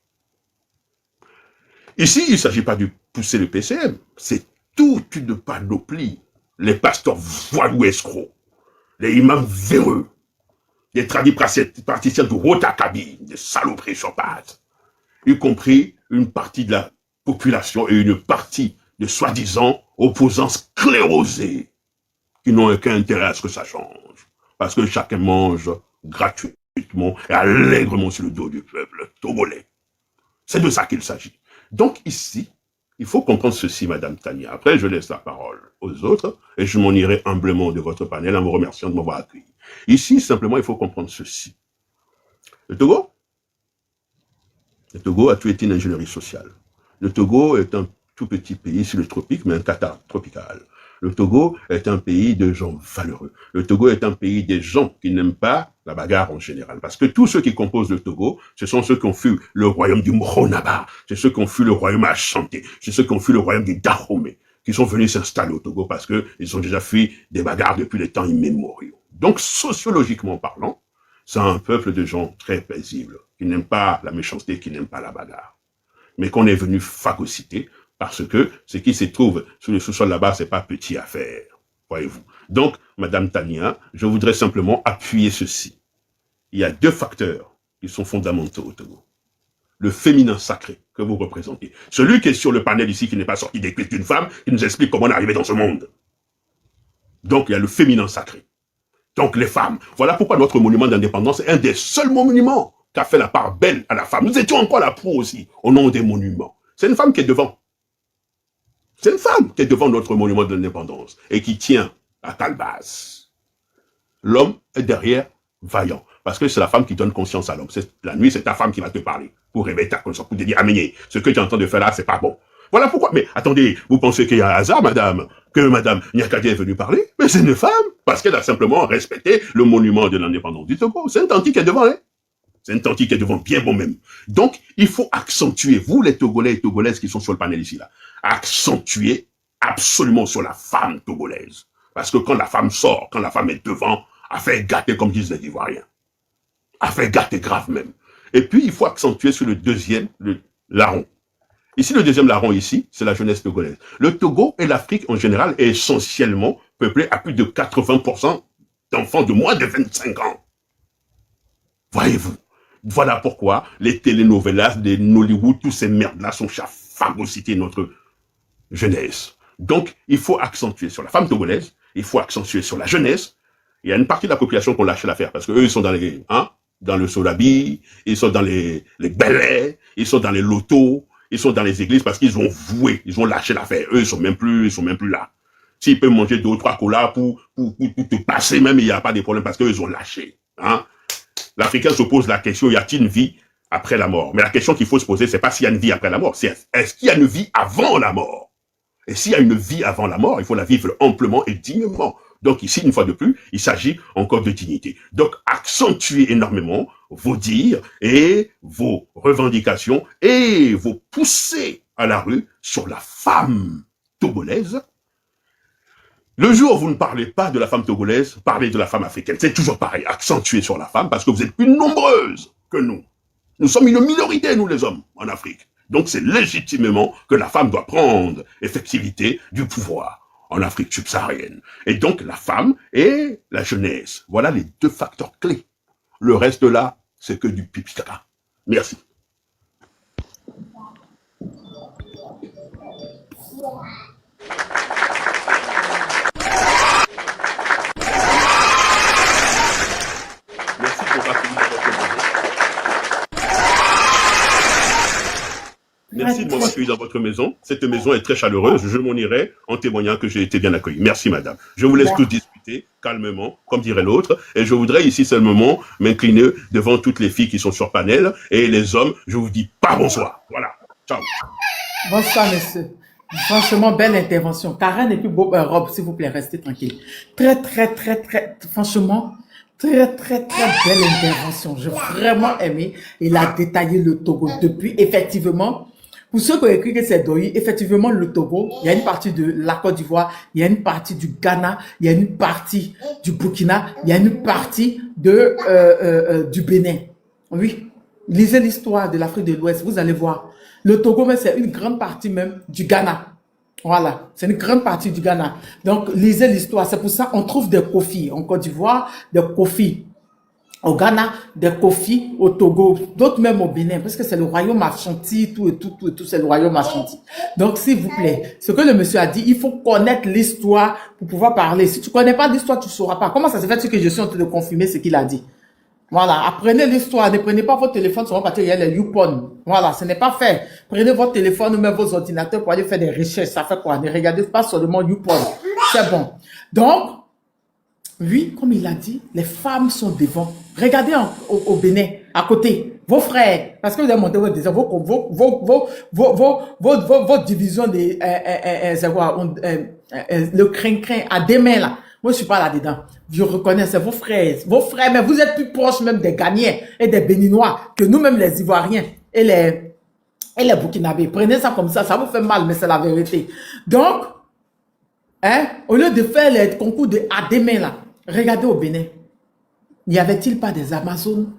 Ici, il ne s'agit pas de pousser le PCM, c'est toute une panoplie. Les pasteurs voyous escrocs, les imams véreux, les tradis praticiens de haute acabit, des saloperies sur pattes, y compris une partie de la population et une partie de soi-disant opposants sclérosés qui n'ont aucun intérêt à ce que ça change. Parce que chacun mange gratuitement et allègrement sur le dos du peuple togolais. C'est de ça qu'il s'agit. Donc ici, il faut comprendre ceci, Madame Tania. Après, je laisse la parole aux autres et je m'en irai humblement de votre panel en vous remerciant de m'avoir accueilli. Ici, simplement, il faut comprendre ceci. Le Togo a toujours été une ingénierie sociale. Le Togo est un tout petit pays sur le tropique, mais un Qatar tropical. Le Togo est un pays de gens valeureux. Le Togo est un pays des gens qui n'aiment pas la bagarre en général. Parce que tous ceux qui composent le Togo, ce sont ceux qui ont fui le royaume du Mronaba, c'est ceux qui ont fui le royaume Ashanti, c'est ceux qui ont fui le royaume du Dahomey, qui sont venus s'installer au Togo parce qu'ils ont déjà fui des bagarres depuis les temps immémoriaux. Donc, sociologiquement parlant, c'est un peuple de gens très paisibles, qui n'aiment pas la méchanceté, qui n'aiment pas la bagarre. Mais qu'on est venu phagocyter parce que ce qui se trouve sous le sous-sol là-bas, c'est pas petit à faire, voyez-vous. Donc, Madame Tania, je voudrais simplement appuyer ceci. Il y a deux facteurs qui sont fondamentaux au Togo. le féminin sacré que vous représentez. Celui qui est sur le panel ici, qui n'est pas sorti des cuisses d'une femme, qui nous explique comment on est arrivé dans ce monde. Donc, il y a le féminin sacré. Donc, les femmes. Voilà pourquoi notre monument d'indépendance est un des seuls monuments qui a fait la part belle à la femme. Nous étions encore la proue aussi, au nom des monuments. C'est une femme qui est devant. C'est une femme qui est devant notre monument de l'indépendance et qui tient à Calbas. L'homme est derrière, vaillant. Parce que c'est la femme qui donne conscience à l'homme. La nuit, c'est ta femme qui va te parler pour réveiller ta conscience, pour te dire, Aménie, ce que tu es en train de faire là, c'est pas bon. Voilà pourquoi. Mais attendez, vous pensez qu'il y a un hasard, madame, que madame Nyakadi est venue parler? Mais c'est une femme, parce qu'elle a simplement respecté le monument de l'indépendance du Togo. C'est une tante qui est devant, hein. C'est une tante qui est devant, bien bon même. Donc, il faut accentuer, vous les Togolais et Togolaises qui sont sur le panel ici, là, accentuer absolument sur la femme togolaise. Parce que quand la femme sort, quand la femme est devant, elle fait gâter, comme disent les Ivoiriens. Elle fait gâter grave même. Et puis, il faut accentuer sur le deuxième, le larron. Ici, le deuxième larron, ici, c'est la jeunesse togolaise. Le Togo et l'Afrique, en général, est essentiellement peuplé à plus de 80% d'enfants de moins de 25 ans. Voyez-vous. Voilà pourquoi les telenovelas, les Nollywood, tous ces merdes-là sont phagocytés notre jeunesse. Donc, il faut accentuer sur la femme togolaise, il faut accentuer sur la jeunesse. Il y a une partie de la population qu'on lâche l'affaire, parce qu'eux, ils sont dans les, dans le Sodabi, ils sont dans les bellets, ils sont dans les lotos, ils sont dans les églises parce qu'ils ont voué, ils ont lâché l'affaire. Eux, ils sont même plus là. S'ils peuvent manger 2 ou 3 colas pour te passer même, il n'y a pas de problème parce qu'eux, ils ont lâché, L'Africain se pose la question, y a-t-il une vie après la mort? Mais la question qu'il faut se poser, c'est pas s'il y a une vie après la mort, c'est est-ce qu'il y a une vie avant la mort? Et s'il y a une vie avant la mort, il faut la vivre amplement et dignement. Donc ici, une fois de plus, il s'agit encore de dignité. Donc accentuez énormément vos dires et vos revendications et vos poussées à la rue sur la femme togolaise. Le jour où vous ne parlez pas de la femme togolaise, parlez de la femme africaine. C'est toujours pareil, accentuez sur la femme parce que vous êtes plus nombreuses que nous. Nous sommes une minorité, nous les hommes, en Afrique. Donc c'est légitimement que la femme doit prendre effectivité du pouvoir en Afrique subsaharienne. Et donc la femme et la jeunesse, voilà les 2 facteurs clés. Le reste là, c'est que du pipi caca. Merci. Merci de m'avoir accueilli dans votre maison. Cette maison est très chaleureuse. Je m'en irai en témoignant que j'ai été bien accueilli. Merci, madame. Je vous laisse tous discuter calmement, comme dirait l'autre. Et je voudrais ici seulement m'incliner devant toutes les filles qui sont sur panel. Et les hommes, je vous dis pas bonsoir. Voilà. Ciao. Bonsoir, monsieur. Franchement, belle intervention. Karen et puis Bob, Rob, s'il vous plaît, restez tranquille. Franchement, très belle intervention. J'ai vraiment aimé. Il a détaillé le Togo depuis, effectivement. Pour ceux qui ont écrit que c'est Doyi, effectivement, le Togo, il y a une partie de la Côte d'Ivoire, il y a une partie du Ghana, il y a une partie du Burkina, il y a une partie du Bénin. Oui, lisez l'histoire de l'Afrique de l'Ouest, vous allez voir. Le Togo, c'est une grande partie même du Ghana. Voilà, c'est une grande partie du Ghana. Donc, lisez l'histoire. C'est pour ça qu'on trouve des Kofis en Côte d'Ivoire, des Kofis au Ghana, des Kofis au Togo, d'autres même au Bénin, parce que c'est le royaume Ashanti, tout, c'est le royaume Ashanti. Donc, s'il vous plaît, ce que le monsieur a dit, il faut connaître l'histoire pour pouvoir parler. Si tu connais pas l'histoire, tu sauras pas. Comment ça se fait que je suis en train de confirmer ce qu'il a dit? Voilà, apprenez l'histoire, ne prenez pas votre téléphone seulement parce qu'il y a les YouPorn. Voilà, ce n'est pas fait. Prenez votre téléphone ou même vos ordinateurs pour aller faire des recherches. Ça fait quoi? Ne regardez pas seulement YouPorn. C'est bon. Donc, oui, comme il a dit, les femmes sont devant. Regardez au Bénin, à côté, vos frères, parce que vous avez monté votre désir, vos divisions de, le crin-crin à des mains là. Moi, je suis pas là-dedans. Je reconnais, c'est vos frères, mais vous êtes plus proches même des Ghanéens et des Béninois que nous-mêmes les Ivoiriens et les Burkinabés. Prenez ça comme ça vous fait mal, mais c'est la vérité. Donc, au lieu de faire les concours de Adémé là, regardez au Bénin. N'y avait-il pas des Amazones?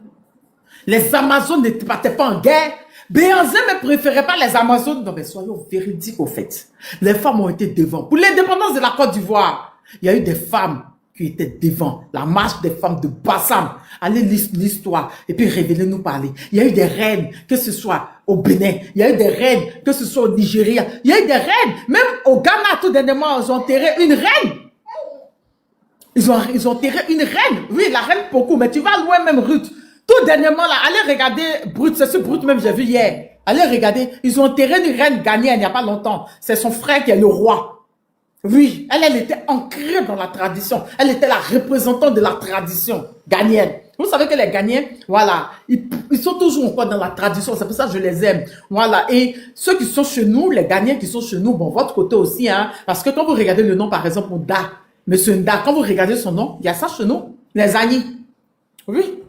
Les Amazones ne partaient pas en guerre. Béanzé ne préférait pas les Amazones. Non, mais soyons véridiques au fait. Les femmes ont été devant. Pour l'indépendance de la Côte d'Ivoire, il y a eu des femmes qui étaient devant, la marche des femmes de Bassam. Allez lire l'histoire et puis révélez-nous parler. Il y a eu des reines, que ce soit au Bénin, il y a eu des reines, que ce soit au Nigeria, il y a eu des reines, même au Ghana, tout dernièrement, ils ont enterré une reine. Ils ont enterré une reine. Oui, la reine Pokou, mais tu vas loin même, Ruth. Tout dernièrement, là, allez regarder Brut, c'est ce Brut même, j'ai vu hier. Allez regarder, ils ont enterré une reine ghanéenne il n'y a pas longtemps. C'est son frère qui est le roi. Oui, elle était ancrée dans la tradition. Elle était la représentante de la tradition ghanéenne. Vous savez que les Ghanéens, voilà, ils sont toujours encore dans la tradition. C'est pour ça que je les aime. Voilà. Et ceux qui sont chez nous, les Ghanéens qui sont chez nous, bon, votre côté aussi, hein, parce que quand vous regardez le nom, par exemple, Nda, Monsieur Nda, quand vous regardez son nom, il y a ça chez nous, les Agnis. Oui.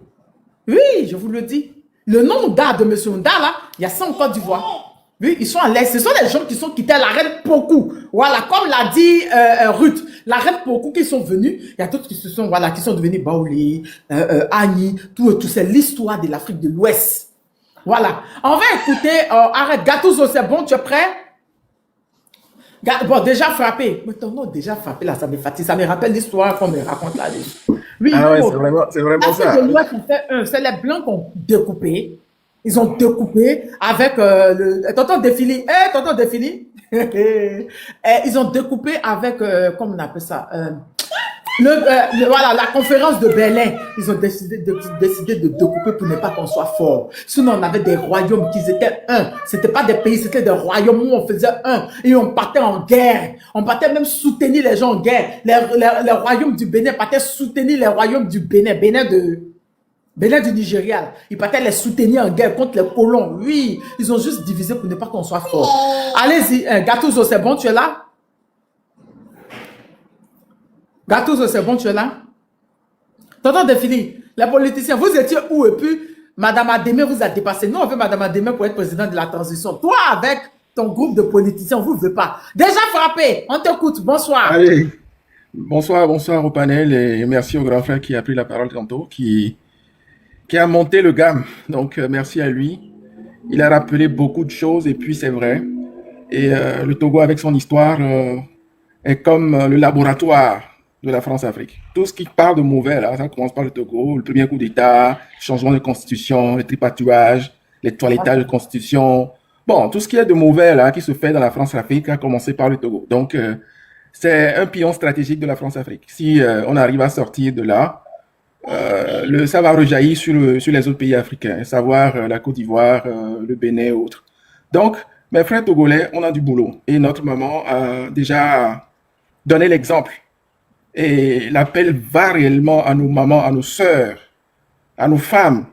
Oui, je vous le dis. Le nom Nda de Monsieur Nda, là, il y a ça en Côte d'Ivoire. Oui, ils sont à l'est. Ce sont les gens qui sont quittés la reine Pokou. Voilà, comme l'a dit Ruth, la reine Pokou qui sont venus. Il y a d'autres qui se sont, voilà, qui sont devenus Baoulé, Agni, tout. C'est l'histoire de l'Afrique de l'Ouest. Voilà. On va écouter, arrête, Gattuso, c'est bon, tu es prêt? Bon, déjà frappé. Mais ton nom déjà frappé, là, ça me fatigue. Ça me rappelle l'histoire qu'on me raconte là. Oui, Ah ouais, c'est vraiment ça. C'est les Blancs qui ont découpé. Ils ont découpé avec tonton Défili. Tonton Défili. Ils ont découpé avec, comment on appelle ça, voilà, la conférence de Berlin. Ils ont décidé de découper pour ne pas qu'on soit fort. Sinon, on avait des royaumes qui étaient un. C'était pas des pays, c'était des royaumes où on faisait un. Et on partait en guerre. On partait même soutenir les gens en guerre. Les royaumes du Bénin partaient soutenir les royaumes du Bénin. Bénin du Nigeria, ils partaient les soutenir en guerre contre les colons. Oui, ils ont juste divisé pour ne pas qu'on soit fort. Allez-y, Gattuso, c'est bon, tu es là? Gattuso, c'est bon, tu es là? Tonton Défini, les politiciens, vous étiez où? Et puis, Madame Ademé vous a dépassé. Nous, on veut Madame Ademé pour être président de la transition. Toi, avec ton groupe de politiciens, vous ne veut pas. Déjà frappé, on t'écoute. Bonsoir. Allez, bonsoir au panel et merci au grand frère qui a pris la parole tantôt, qui a monté le gamme. Donc, merci à lui. Il a rappelé beaucoup de choses et puis c'est vrai. Et le Togo, avec son histoire, est comme le laboratoire de la France-Afrique. Tout ce qui parle de mauvais, là, ça commence par le Togo, le premier coup d'État, changement de constitution, le tripatouage, les toilettages de constitution. Bon, tout ce qui est de mauvais, là, qui se fait dans la France-Afrique a commencé par le Togo. Donc, c'est un pion stratégique de la France-Afrique. Si on arrive à sortir de là, ça va rejaillir sur les autres pays africains, savoir la Côte d'Ivoire, le Bénin et autres. Donc, mes frères togolais, on a du boulot. Et notre maman a déjà donné l'exemple. Et l'appel va réellement à nos mamans, à nos sœurs, à nos femmes,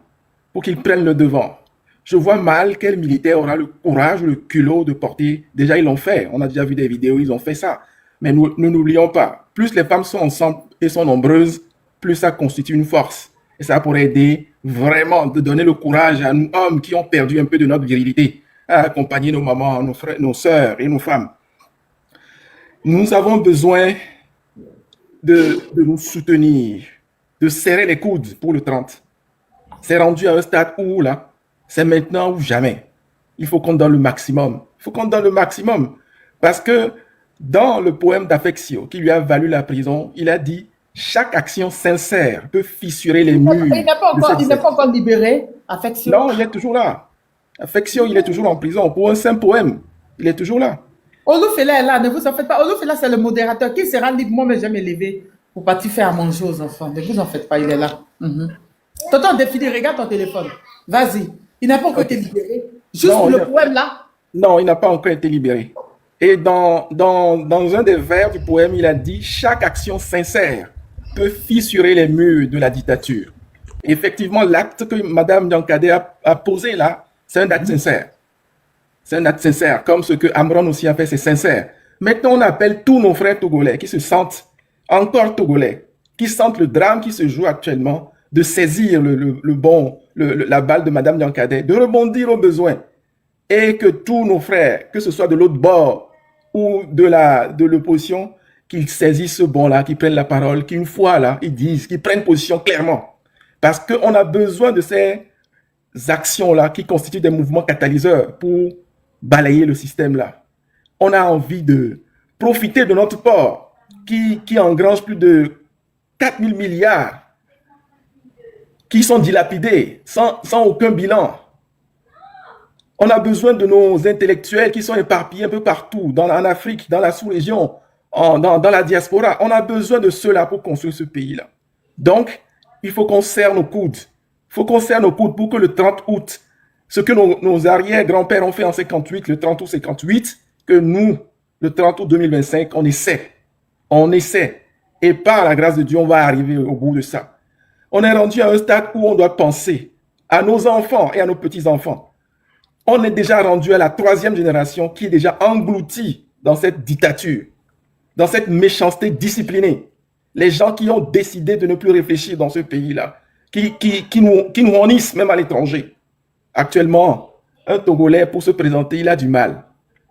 pour qu'ils prennent le devant. Je vois mal quel militaire aura le courage, le culot de porter. Déjà, ils l'ont fait. On a déjà vu des vidéos, ils ont fait ça. Mais nous n'oublions pas, plus les femmes sont ensemble et sont nombreuses, plus ça constitue une force. Et ça pourrait aider vraiment de donner le courage à nous hommes qui ont perdu un peu de notre virilité, à accompagner nos mamans, nos frères, nos sœurs et nos femmes. Nous avons besoin de nous soutenir, de serrer les coudes pour le 30. C'est rendu à un stade où, là, c'est maintenant ou jamais. Il faut qu'on donne le maximum. Il faut qu'on donne le maximum. Parce que dans le poème d'Affectio, qui lui a valu la prison, il a dit « Chaque action sincère peut fissurer les murs. » Il n'est pas encore libéré, Affectio. Non, il est toujours là. Affectio, il est toujours en prison. Pour un simple poème, il est toujours là. Olufela est là, ne vous en faites pas. Olufela, c'est le modérateur qui sera libre. Moi, mais jamais levé pour partir faire à manger aux enfants. Ne vous en faites pas, il est là. Tonton Défini, regarde ton téléphone. Vas-y. Il n'a pas encore été libéré. Juste pour le poème là. Non, il n'a pas encore été libéré. Et dans un des vers du poème, il a dit « Chaque action sincère peut fissurer les murs de la dictature. » Effectivement, l'acte que Mme Diankadé a posé là, c'est un acte sincère. C'est un acte sincère, comme ce que Amron aussi a fait, c'est sincère. Maintenant, on appelle tous nos frères togolais qui se sentent encore togolais, qui sentent le drame qui se joue actuellement, de saisir la balle de Mme Diankadé, de rebondir au besoin. Et que tous nos frères, que ce soit de l'autre bord ou de l'opposition, qu'ils saisissent ce bon-là, qu'ils prennent la parole, qu'une fois là, ils disent, qu'ils prennent position clairement. Parce qu'on a besoin de ces actions-là qui constituent des mouvements catalyseurs pour balayer le système-là. On a envie de profiter de notre port qui engrange plus de 4 000 milliards qui sont dilapidés sans aucun bilan. On a besoin de nos intellectuels qui sont éparpillés un peu partout, en Afrique, dans la sous-région, dans la diaspora. On a besoin de ceux-là pour construire ce pays-là. Donc, il faut qu'on serre nos coudes. Il faut qu'on serre nos coudes pour que le 30 août, ce que nos arrière-grands-pères ont fait en 58, le 30 août 58, que nous, le 30 août 2025, on essaie. On essaie. Et par la grâce de Dieu, on va arriver au bout de ça. On est rendu à un stade où on doit penser à nos enfants et à nos petits-enfants. On est déjà rendu à la 3e génération qui est déjà engloutie dans cette dictature, dans cette méchanceté disciplinée. Les gens qui ont décidé de ne plus réfléchir dans ce pays-là, qui nous honnissent même à l'étranger. Actuellement, un Togolais, pour se présenter, il a du mal.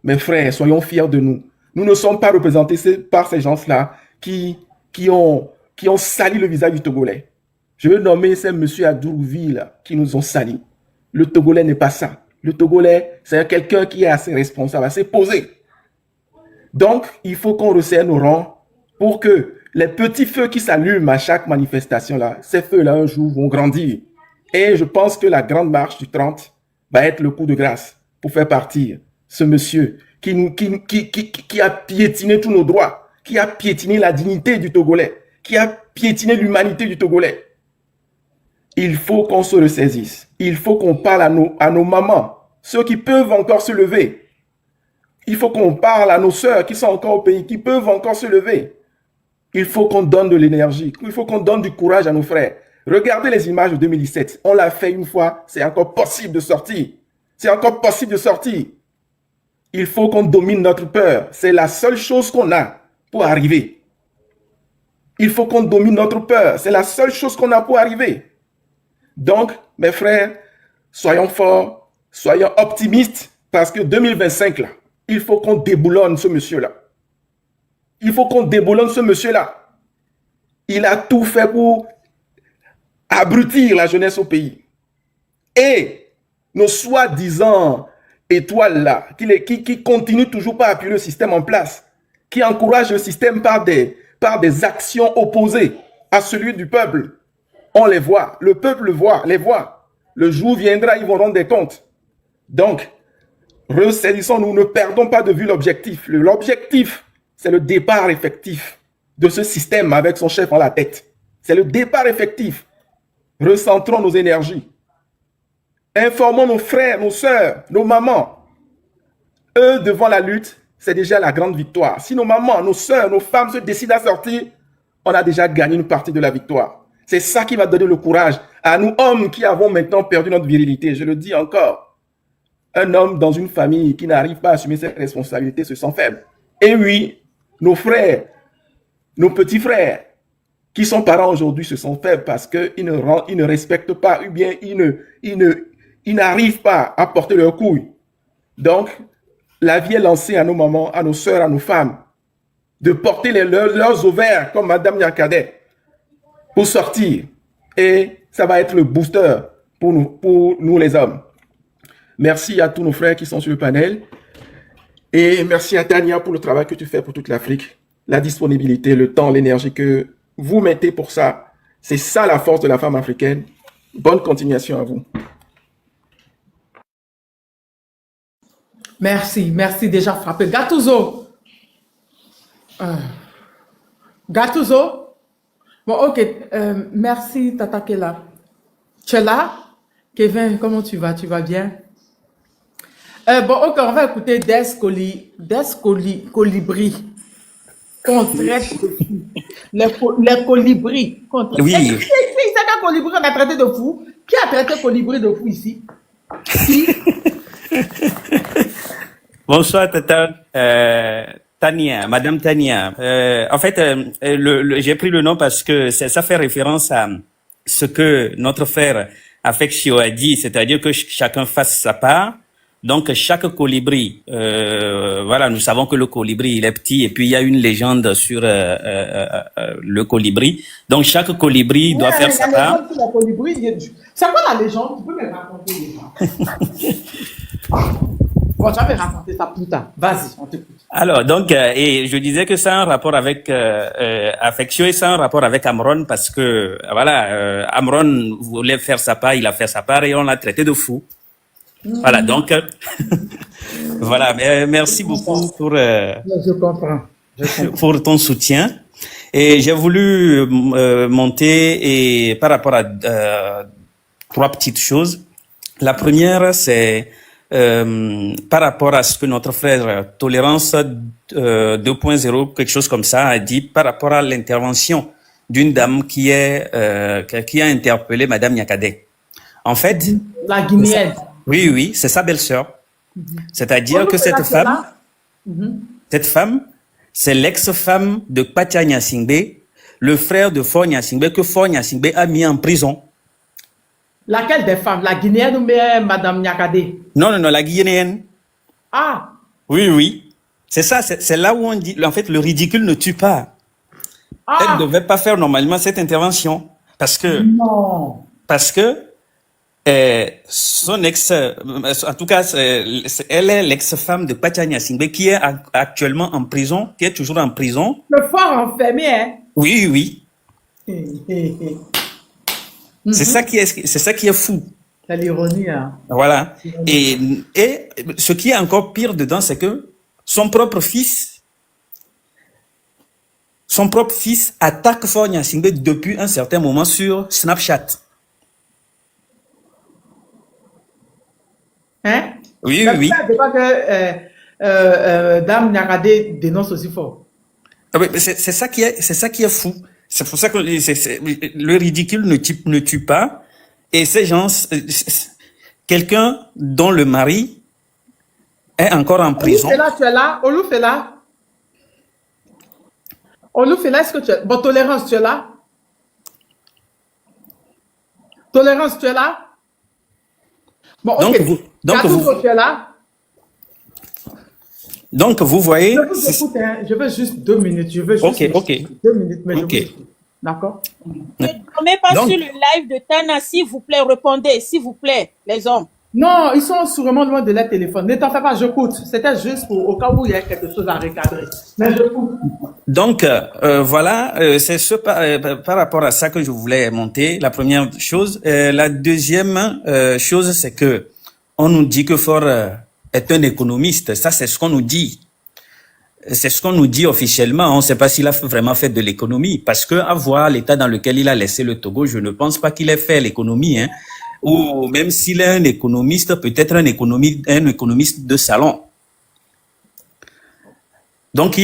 Mes frères, soyons fiers de nous. Nous ne sommes pas représentés par ces gens-là qui ont sali le visage du Togolais. Je veux nommer ces messieurs à Dourouville qui nous ont sali. Le Togolais n'est pas ça. Le Togolais, c'est quelqu'un qui est assez responsable, assez posé. Donc, il faut qu'on resserre nos rangs pour que les petits feux qui s'allument à chaque manifestation-là, ces feux-là, un jour, vont grandir. Et je pense que la grande marche du 30 va être le coup de grâce pour faire partir ce monsieur qui a piétiné tous nos droits, qui a piétiné la dignité du Togolais, qui a piétiné l'humanité du Togolais. Il faut qu'on se ressaisisse. Il faut qu'on parle à nos mamans, ceux qui peuvent encore se lever. Il faut qu'on parle à nos sœurs qui sont encore au pays, qui peuvent encore se lever. Il faut qu'on donne de l'énergie. Il faut qu'on donne du courage à nos frères. Regardez les images de 2017. On l'a fait une fois. C'est encore possible de sortir. C'est encore possible de sortir. Il faut qu'on domine notre peur. C'est la seule chose qu'on a pour arriver. Il faut qu'on domine notre peur. C'est la seule chose qu'on a pour arriver. Donc, mes frères, soyons forts, soyons optimistes, parce que 2025, là, il faut qu'on déboulonne ce monsieur-là. Il faut qu'on déboulonne ce monsieur-là. Il a tout fait pour abrutir la jeunesse au pays. Et nos soi-disant étoiles-là, qui continuent toujours pas à appuyer le système en place, qui encouragent le système par des actions opposées à celui du peuple, on les voit. Le peuple les voit. Le jour viendra, ils vont rendre des comptes. Donc, ressaisissons-nous, ne perdons pas de vue l'objectif. L'objectif, c'est le départ effectif de ce système avec son chef en la tête. C'est le départ effectif. Recentrons nos énergies. Informons nos frères, nos sœurs, nos mamans. Eux, devant la lutte, c'est déjà la grande victoire. Si nos mamans, nos sœurs, nos femmes se décident à sortir, on a déjà gagné une partie de la victoire. C'est ça qui va donner le courage à nous hommes qui avons maintenant perdu notre virilité. Je le dis encore. Un homme dans une famille qui n'arrive pas à assumer ses responsabilités se sent faible. Et oui, nos frères, nos petits frères, qui sont parents aujourd'hui, se sont faibles parce qu'ils ne respectent pas, ou bien ils n'arrivent pas à porter leurs couilles. Donc, la vie est lancée à nos mamans, à nos sœurs, à nos femmes, de porter leurs ovaires comme Madame Nyakadé pour sortir. Et ça va être le booster pour nous les hommes. Merci à tous nos frères qui sont sur le panel. Et merci à Tania pour le travail que tu fais pour toute l'Afrique. La disponibilité, le temps, l'énergie que vous mettez pour ça. C'est ça la force de la femme africaine. Bonne continuation à vous. Merci déjà frappé. Gattuso. Gattuso. Bon, ok. Merci, Tata Kela. Tu es là? Kevin, comment tu vas? Tu vas bien? Bon, ok, on va écouter Des Colibri. Qu'on traite de fou. Les colibris. Oui. C'est quel colibri on a traité de fou? Qui a traité colibri de fou ici? Bonsoir, Tata. Tania, Madame Tania. En fait, j'ai pris le nom parce que ça fait référence à ce que notre frère Affectio a dit, c'est-à-dire que chacun fasse sa part. Donc, chaque colibri, voilà, nous savons que le colibri, il est petit, et puis il y a une légende sur le colibri. Donc, chaque colibri doit faire sa part. C'est quoi la légende? Tu peux me raconter les gens? Bon, tu vas me raconter ça plus tard. Vas-y, on t'écoute. Alors, donc, et je disais que ça a un rapport avec Affectio et ça a un rapport avec Amron parce que, voilà, Amron voulait faire sa part, il a fait sa part et on l'a traité de fou. Voilà, donc, voilà, merci beaucoup pour, Je comprends. pour ton soutien. Et j'ai voulu monter et par rapport à trois petites choses. La première, c'est par rapport à ce que notre frère Tolérance 2.0, quelque chose comme ça, a dit par rapport à l'intervention d'une dame qui a interpellé Madame Nyakadé. En fait, La Guinéenne. oui, c'est sa belle-sœur. C'est-à-dire que cette femme, c'est l'ex-femme de Pacha Nyasingbe, le frère de Faure Nyasingbe, que Faure Nyasingbe a mis en prison. Laquelle des femmes? La Guinéenne ou bien Madame Nyakadé? Non, la guinéenne. Ah, Oui. C'est ça, c'est là où on dit, en fait, le ridicule ne tue pas. Elle ne ah, devait pas faire normalement cette intervention. Parce que non. son ex, en tout cas, elle est l'ex-femme de Pacha Nyasingbe qui est actuellement en prison, qui est toujours en prison. Le fort enfermé, hein? Oui. C'est C'est ça qui est fou. l'ironie, hein? Voilà. Et ce qui est encore pire dedans, c'est que son propre fils attaque Faure Nyasingbe depuis un certain moment sur Snapchat. Hein? Oui. C'est pas que Dame Nyakadé dénonce aussi fort. Ah oui, mais c'est ça qui est fou. C'est pour ça que le ridicule ne tue pas. Et ces gens, quelqu'un dont le mari est encore en prison. Tu es là? Oloufela, est-ce que tu es... Bon, Tolérance, tu es là? Tolérance, tu es là? Bon, ok. Kadougo, tu es là? Donc, vous voyez... Je vous écoute, hein. Je veux juste 2 minutes. Ok. 2 minutes, mais Ok. je vous écoute. D'accord? Ne dormez pas Donc- sur le live de Tana, s'il vous plaît, répondez, s'il vous plaît, les hommes. Non, ils sont sûrement loin de leur téléphone. Ne t'en fais pas, j'écoute. C'était juste au cas où il y a quelque chose à recadrer. Mais j'écoute. Donc, voilà, c'est par rapport à ça que je voulais monter, la première chose. La deuxième chose, c'est que on nous dit que Faure est un économiste. Ça, c'est ce qu'on nous dit. C'est ce qu'on nous dit officiellement. On ne sait pas s'il a vraiment fait de l'économie. Parce que, à voir l'état dans lequel il a laissé le Togo, je ne pense pas qu'il ait fait l'économie, hein. Ou même s'il est un économiste, peut-être un économiste de salon. Donc,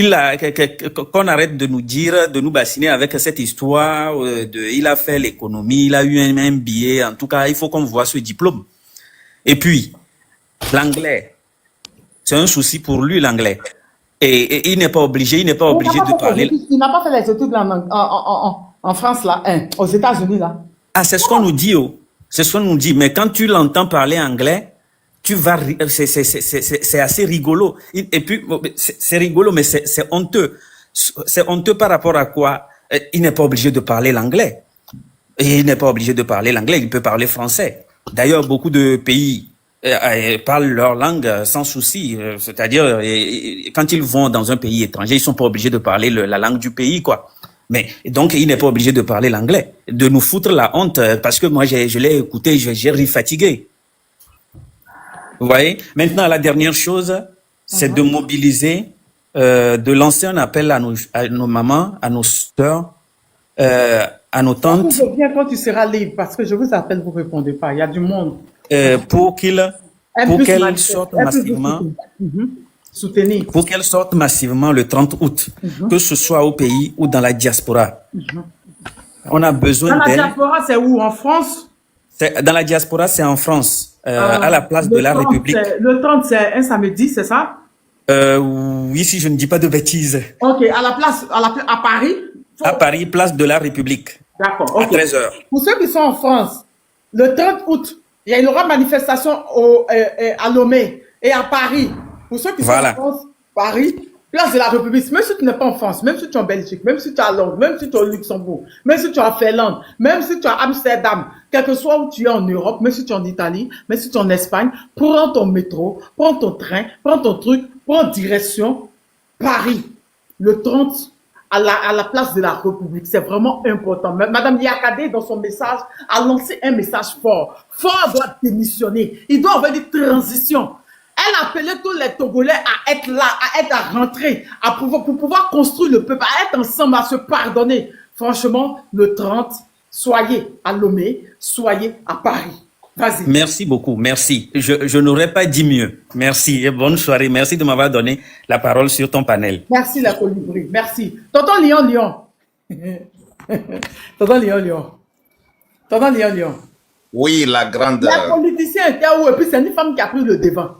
qu'on arrête de nous dire, de nous bassiner avec cette histoire il a fait l'économie, il a eu un MBA. En tout cas, il faut qu'on voit ce diplôme. Et puis, l'anglais, c'est un souci pour lui, l'anglais. Et il n'est pas obligé de parler. Il n'a pas fait les études en France, là, hein, aux États-Unis, là. Ah, c'est ce qu'on nous dit, oh. C'est ce qu'on nous dit. Mais quand tu l'entends parler anglais, c'est assez rigolo. Et puis, c'est rigolo, mais c'est honteux. C'est honteux par rapport à quoi? Il n'est pas obligé de parler l'anglais. Et il n'est pas obligé de parler l'anglais, il peut parler français. D'ailleurs, beaucoup de pays parlent leur langue sans souci. C'est-à-dire, quand ils vont dans un pays étranger, ils sont pas obligés de parler la langue du pays, quoi. Mais donc, il n'est pas obligé de parler l'anglais. De nous foutre la honte, parce que moi, je l'ai écouté, j'ai ri fatigué. Vous voyez? Maintenant, la dernière chose, c'est de mobiliser, de lancer un appel à nos mamans, à nos sœurs, à nos tantes. Je viens quand tu seras libre, parce que je vous appelle, vous ne répondez pas. Il y a du monde. Pour qu'elles sortent massivement. Soutenir. Pour qu'elles sortent massivement le 30 août, que ce soit au pays ou dans la diaspora. On a besoin d'elles. Dans la diaspora, c'est où? En France? Dans la diaspora, c'est en France, à la place de la République. Le 30, c'est un samedi, c'est ça? Oui, si je ne dis pas de bêtises. Ok, à Paris? À Paris, place de la République. D'accord, À ok. 13h. Pour ceux qui sont en France, le 30 août, il y aura manifestation à Lomé et à Paris. Pour ceux qui sont en France, Paris, place de la République, même si tu n'es pas en France, même si tu es en Belgique, même si tu es à Londres, même si tu es au Luxembourg, même si tu es en Finlande, même si tu es à Amsterdam, quel que soit où tu es en Europe, même si tu es en Italie, même si tu es en Espagne, prends ton métro, prends ton train, prends ton truc, prends direction Paris, le 30, à la place de la République. C'est vraiment important. Madame Yakadé, dans son message, a lancé un message fort. Fort doit démissionner. Il doit avoir une transition. Elle appelait tous les Togolais à être là, à rentrer, pour pouvoir construire le peuple, à être ensemble, à se pardonner. Franchement, le 30, soyez à Lomé, soyez à Paris. Vas-y. Merci beaucoup, merci. Je n'aurais pas dit mieux. Merci et bonne soirée. Merci de m'avoir donné la parole sur ton panel. Merci la colibri, merci. Tonton Lion. Tonton Lion. Tonton Lion. Oui, la grande... Les politiciens étaient où? Et puis c'est une femme qui a pris le devant.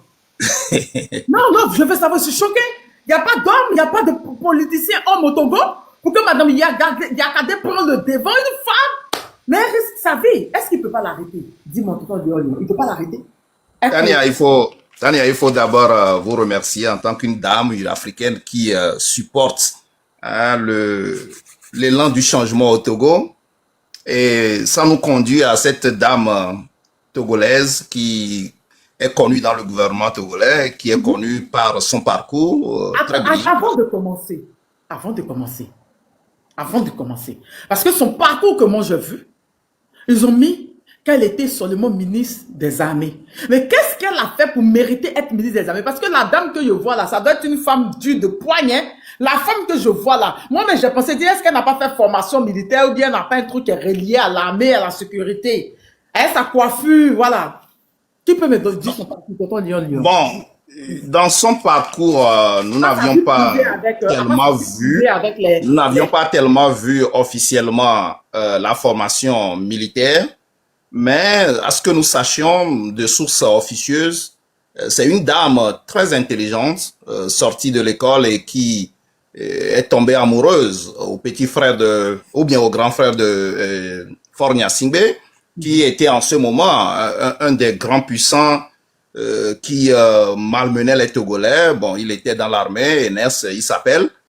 Non, je veux savoir, je suis choqué. Il n'y a pas d'homme, il n'y a pas de politicien homme au Togo pour que Madame Yakadé prenne le devant, une femme. Mais elle risque sa vie. Est-ce qu'il ne peut pas l'arrêter? Dis-moi, Tonton Lion, il ne peut pas l'arrêter? Tania, il faut d'abord vous remercier en tant qu'une dame africaine qui supporte l'élan du changement au Togo. Et ça nous conduit à cette dame togolaise qui est connue dans le gouvernement togolais, qui est connue par son parcours très brillant. Avant de commencer, parce que son parcours que moi j'ai vu, ils ont mis qu'elle était seulement ministre des armées. Mais qu'est-ce qu'elle a fait pour mériter être ministre des armées? Parce que la dame que je vois là, ça doit être une femme dure de poignet. La femme que je vois là, moi, mais j'ai pensé dire, est-ce qu'elle n'a pas fait formation militaire ou bien elle n'a pas un truc qui est relié à l'armée, à la sécurité? Elle, sa coiffure, voilà. Qui peut me dire son parcours? Bon, dans son parcours, nous n'avions pas tellement vu officiellement la formation militaire, mais à ce que nous sachions de sources officieuses, c'est une dame très intelligente, sortie de l'école et qui est tombée amoureuse au petit frère ou bien au grand frère de Faure Gnassingbé, qui était en ce moment un des grands puissants qui malmenait les Togolais. Bon, il était dans l'armée, Enes, il s'appelle.